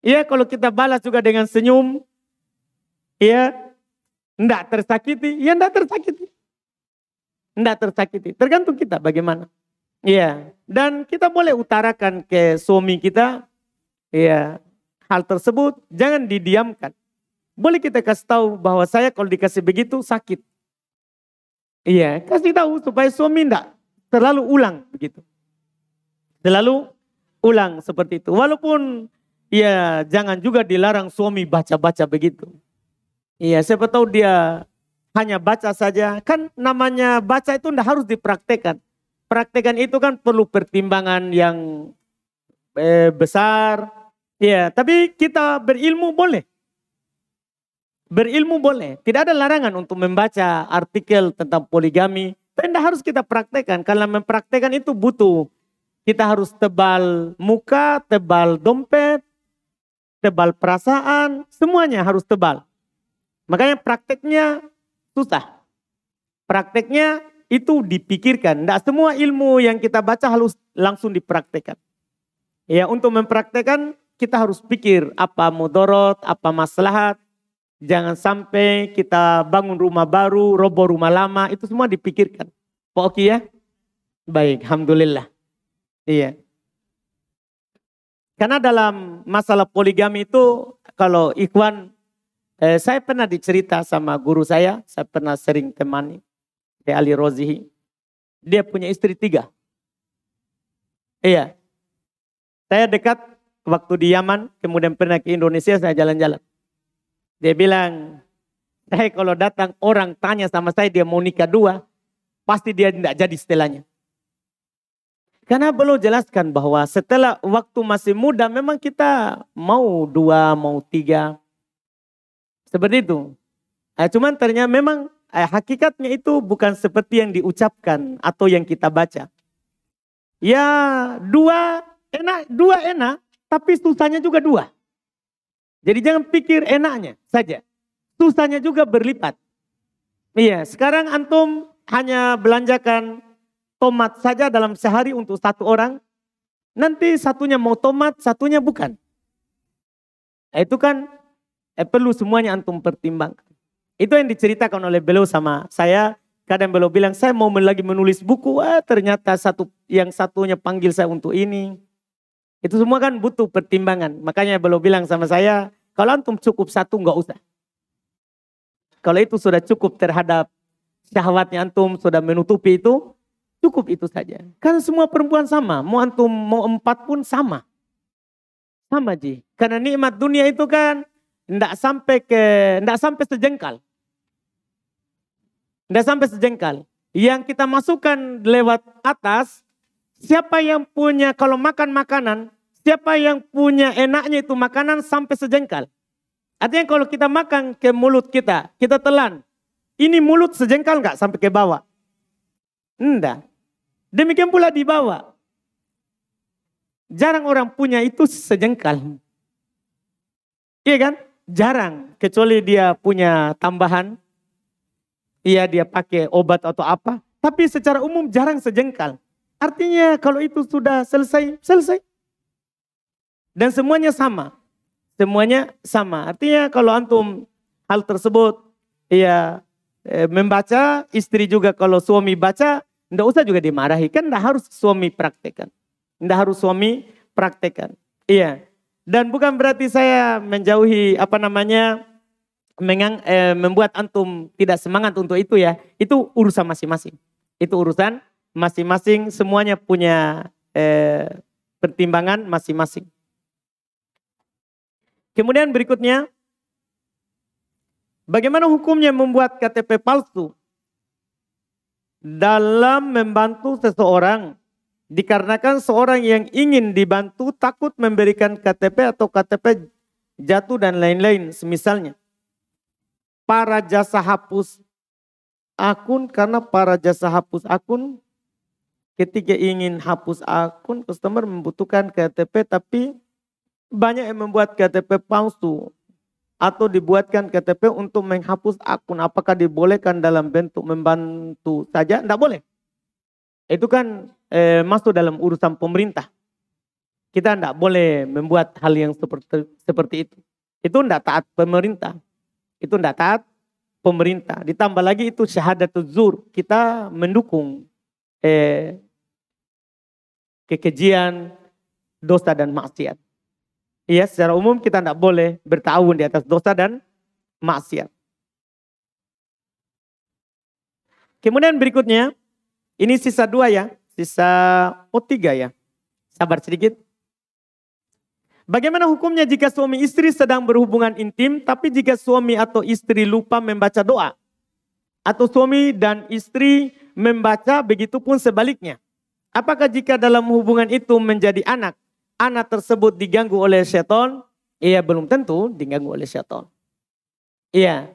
Ya kalau kita balas juga dengan senyum, ya enggak tersakiti, ya enggak tersakiti. Enggak tersakiti, tergantung kita bagaimana. Ya, dan kita boleh utarakan ke suami kita, ya hal tersebut jangan didiamkan. Boleh kita kasih tahu bahwa saya kalau dikasih begitu sakit. Iya, kasih tahu supaya suami enggak terlalu ulang begitu. Selalu ulang seperti itu. Walaupun ya jangan juga dilarang suami baca-baca begitu. Iya, siapa tahu dia hanya baca saja. Kan namanya baca itu tidak harus dipraktekkan. Praktekan itu kan perlu pertimbangan yang besar. Ya, tapi kita berilmu boleh. Berilmu boleh. Tidak ada larangan untuk membaca artikel tentang poligami. Tapi tidak harus kita praktekkan. Karena mempraktekkan itu butuh. Kita harus tebal muka, tebal dompet, tebal perasaan. Semuanya harus tebal. Makanya prakteknya susah. Prakteknya itu dipikirkan. Tidak semua ilmu yang kita baca harus langsung dipraktekkan. Ya, untuk mempraktekkan kita harus pikir apa mudarat, apa maslahat. Jangan sampai kita bangun rumah baru, roboh rumah lama, itu semua dipikirkan. Oke ya? Baik, alhamdulillah. Iya. Karena dalam masalah poligami itu, kalau ikhwan, saya pernah dicerita sama guru saya pernah sering temani, Ali Rozihi. Dia punya istri 3. Iya. Saya dekat waktu di Yaman, kemudian pernah ke Indonesia, saya jalan-jalan. Dia bilang, saya kalau datang orang tanya sama saya dia mau nikah 2, pasti dia tidak jadi setelahnya. Karena belum jelaskan bahwa setelah waktu masih muda memang kita mau 2, mau 3. Seperti itu. Cuman ternyata memang hakikatnya itu bukan seperti yang diucapkan atau yang kita baca. Ya 2 enak, tapi susahnya juga 2. Jadi jangan pikir enaknya saja. Susahnya juga berlipat. Iya, sekarang antum hanya belanjakan tomat saja dalam sehari untuk 1 orang. Nanti satunya mau tomat, satunya bukan. Itu kan perlu semuanya antum pertimbangkan. Itu yang diceritakan oleh beliau sama saya. Kadang beliau bilang saya mau lagi menulis buku. Ternyata yang satunya panggil saya untuk ini. Itu semua kan butuh pertimbangan. Makanya beliau bilang sama saya, kalau antum cukup 1 enggak usah. Kalau itu sudah cukup terhadap syahwatnya antum, sudah menutupi itu, cukup itu saja. Karena semua perempuan sama. Mau antum mau 4 pun sama. Sama Ji. Karena nikmat dunia itu kan enggak sampai sejengkal. Enggak sampai sejengkal. Yang kita masukkan lewat atas, siapa yang punya, kalau makan makanan, siapa yang punya enaknya itu makanan sampai sejengkal. Artinya kalau kita makan ke mulut kita telan. Ini mulut sejengkal enggak sampai ke bawah? Enggak. Demikian pula di bawah. Jarang orang punya itu sejengkal. Iya kan? Jarang. Kecuali dia punya tambahan. Iya dia pakai obat atau apa. Tapi secara umum jarang sejengkal. Artinya kalau itu sudah selesai. Dan semuanya sama. Semuanya sama. Artinya kalau antum hal tersebut ya membaca, istri juga kalau suami baca, enggak usah juga dimarahi. Kan enggak harus suami praktekkan. Enggak harus suami praktekkan. Iya. Dan bukan berarti saya menjauhi membuat antum tidak semangat untuk itu ya. Itu urusan masing-masing. Itu urusan masing-masing, semuanya punya pertimbangan masing-masing. Kemudian berikutnya, bagaimana hukumnya membuat KTP palsu dalam membantu seseorang? Dikarenakan seorang yang ingin dibantu takut memberikan KTP atau KTP jatuh dan lain-lain semisalnya. Para jasa hapus akun, karena para jasa hapus akun ketika ingin hapus akun customer membutuhkan KTP, tapi banyak yang membuat KTP palsu atau dibuatkan KTP untuk menghapus akun. Apakah dibolehkan dalam bentuk membantu saja? Tidak boleh. Itu kan masuk dalam urusan pemerintah. Kita tidak boleh membuat hal yang seperti itu. Itu tidak taat pemerintah. Itu tidak taat pemerintah. Ditambah lagi itu syahadatul zur. Kita mendukung kekejian, dosa dan maksiat. Iya, secara umum kita tidak boleh bertawun di atas dosa dan maksiat. Kemudian berikutnya, ini sisa 2 ya. Sisa 3 ya. Sabar sedikit. Bagaimana hukumnya jika suami istri sedang berhubungan intim, tapi jika suami atau istri lupa membaca doa? Atau suami dan istri membaca, begitu pun sebaliknya. Apakah jika dalam hubungan itu menjadi anak tersebut diganggu oleh syaitan? Iya, belum tentu diganggu oleh syaitan. Iya,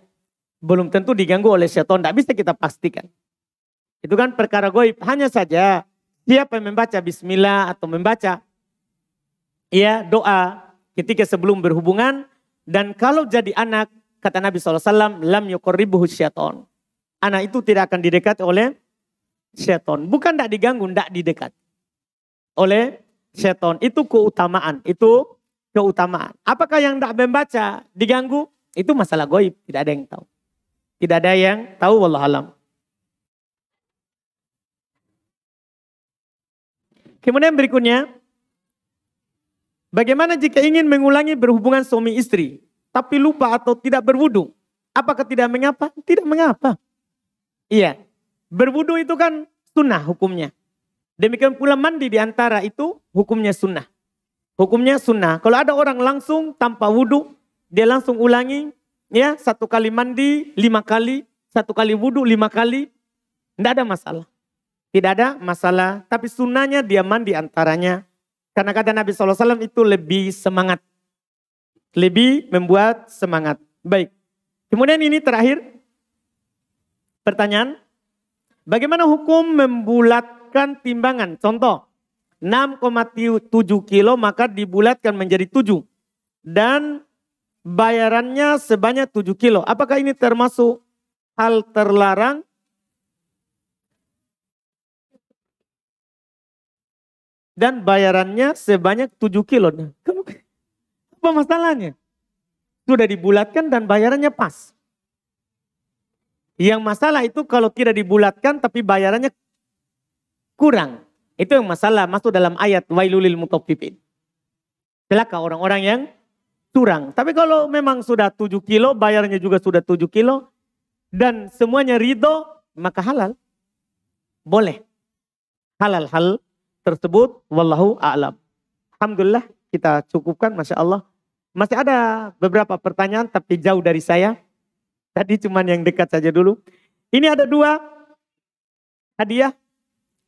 belum tentu diganggu oleh syaitan. Tidak bisa kita pastikan. Itu kan perkara gaib. Hanya saja siapa yang membaca bismillah atau membaca doa ketika sebelum berhubungan. Dan kalau jadi anak, kata Nabi SAW, lam yuqarribuhu syaitan. Anak itu tidak akan didekat oleh syaitan. Bukan tidak diganggu, tidak didekat oleh syaitan. Itu keutamaan. Apakah yang tidak membaca diganggu? Itu masalah gaib. Tidak ada yang tahu. Tidak ada yang tahu, wallahualam. Kemudian berikutnya, bagaimana jika ingin mengulangi berhubungan suami istri, tapi lupa atau tidak berwudu? Apakah tidak mengapa? Tidak mengapa. Iya, berwudu itu kan sunnah hukumnya. Demikian pula mandi di antara itu hukumnya sunnah. Hukumnya sunnah. Kalau ada orang langsung tanpa wudu, dia langsung ulangi, ya 1 kali mandi 5 kali, 1 kali wudu 5 kali, tidak ada masalah. Tidak ada masalah, tapi sunnahnya dia mandi antaranya. Karena kata Nabi SAW itu lebih semangat. Lebih membuat semangat. Baik. Kemudian ini terakhir. Pertanyaan. Bagaimana hukum membulatkan timbangan? Contoh. 6,7 kilo maka dibulatkan menjadi 7. Dan bayarannya sebanyak 7 kilo. Apakah ini termasuk hal terlarang? Dan bayarannya sebanyak 7 kilo. Apa masalahnya? Sudah dibulatkan dan bayarannya pas. Yang masalah itu kalau tidak dibulatkan tapi bayarannya kurang. Itu yang masalah, masuk dalam ayat wailulil mutaffifin. Celaka orang-orang yang curang. Tapi kalau memang sudah 7 kilo, bayarnya juga sudah 7 kilo. Dan semuanya ridho, maka halal. Boleh. Halal hal tersebut, wallahu a'lam. Alhamdulillah kita cukupkan, Masya Allah. Masih ada beberapa pertanyaan tapi jauh dari saya. Tadi cuman yang dekat saja dulu. Ini ada 2 hadiah.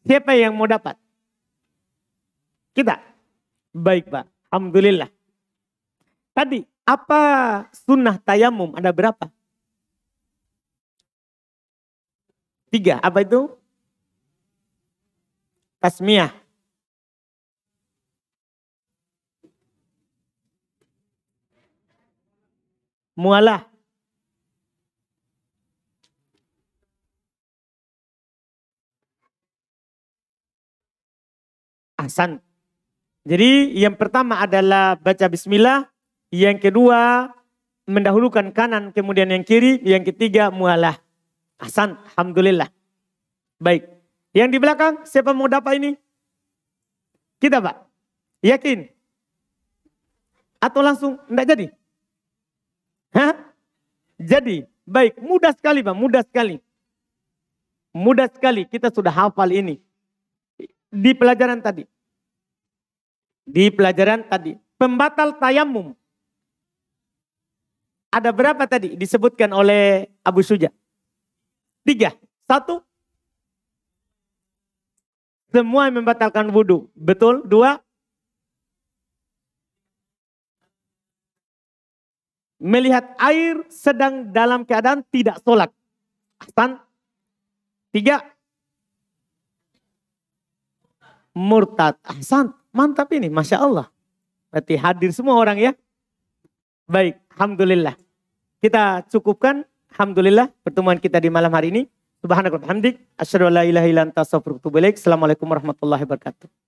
Siapa yang mau dapat? Kita? Baik Pak, Alhamdulillah. Tadi apa sunnah tayamum? Ada berapa? 3, apa itu? Tasmiyah. Mualah. Ahsan. Jadi yang pertama adalah baca bismillah. Yang kedua mendahulukan kanan kemudian yang kiri. Yang ketiga mualah. Ahsan. Alhamdulillah. Baik. Yang di belakang siapa mau dapat ini? Kita Pak. Yakin? Atau langsung enggak jadi? Hah? Jadi, baik, mudah sekali Bang, mudah sekali. Mudah sekali, kita sudah hafal ini. Di pelajaran tadi. Di pelajaran tadi. Pembatal tayamum. Ada berapa tadi disebutkan oleh Abu Suja? 3. 1. Semua yang membatalkan wudhu. Betul. 2. Melihat air sedang dalam keadaan tidak sholat. Ahsan. 3. Murtad. Ahsan. Mantap ini. Masya Allah. Berarti hadir semua orang ya. Baik. Alhamdulillah. Kita cukupkan. Alhamdulillah. Pertemuan kita di malam hari ini. Subhanakallahumma wa bihamdik. Asyhadu an la ilaha illa anta astaghfiruka wa atubu ilaik. Assalamualaikum warahmatullahi wabarakatuh.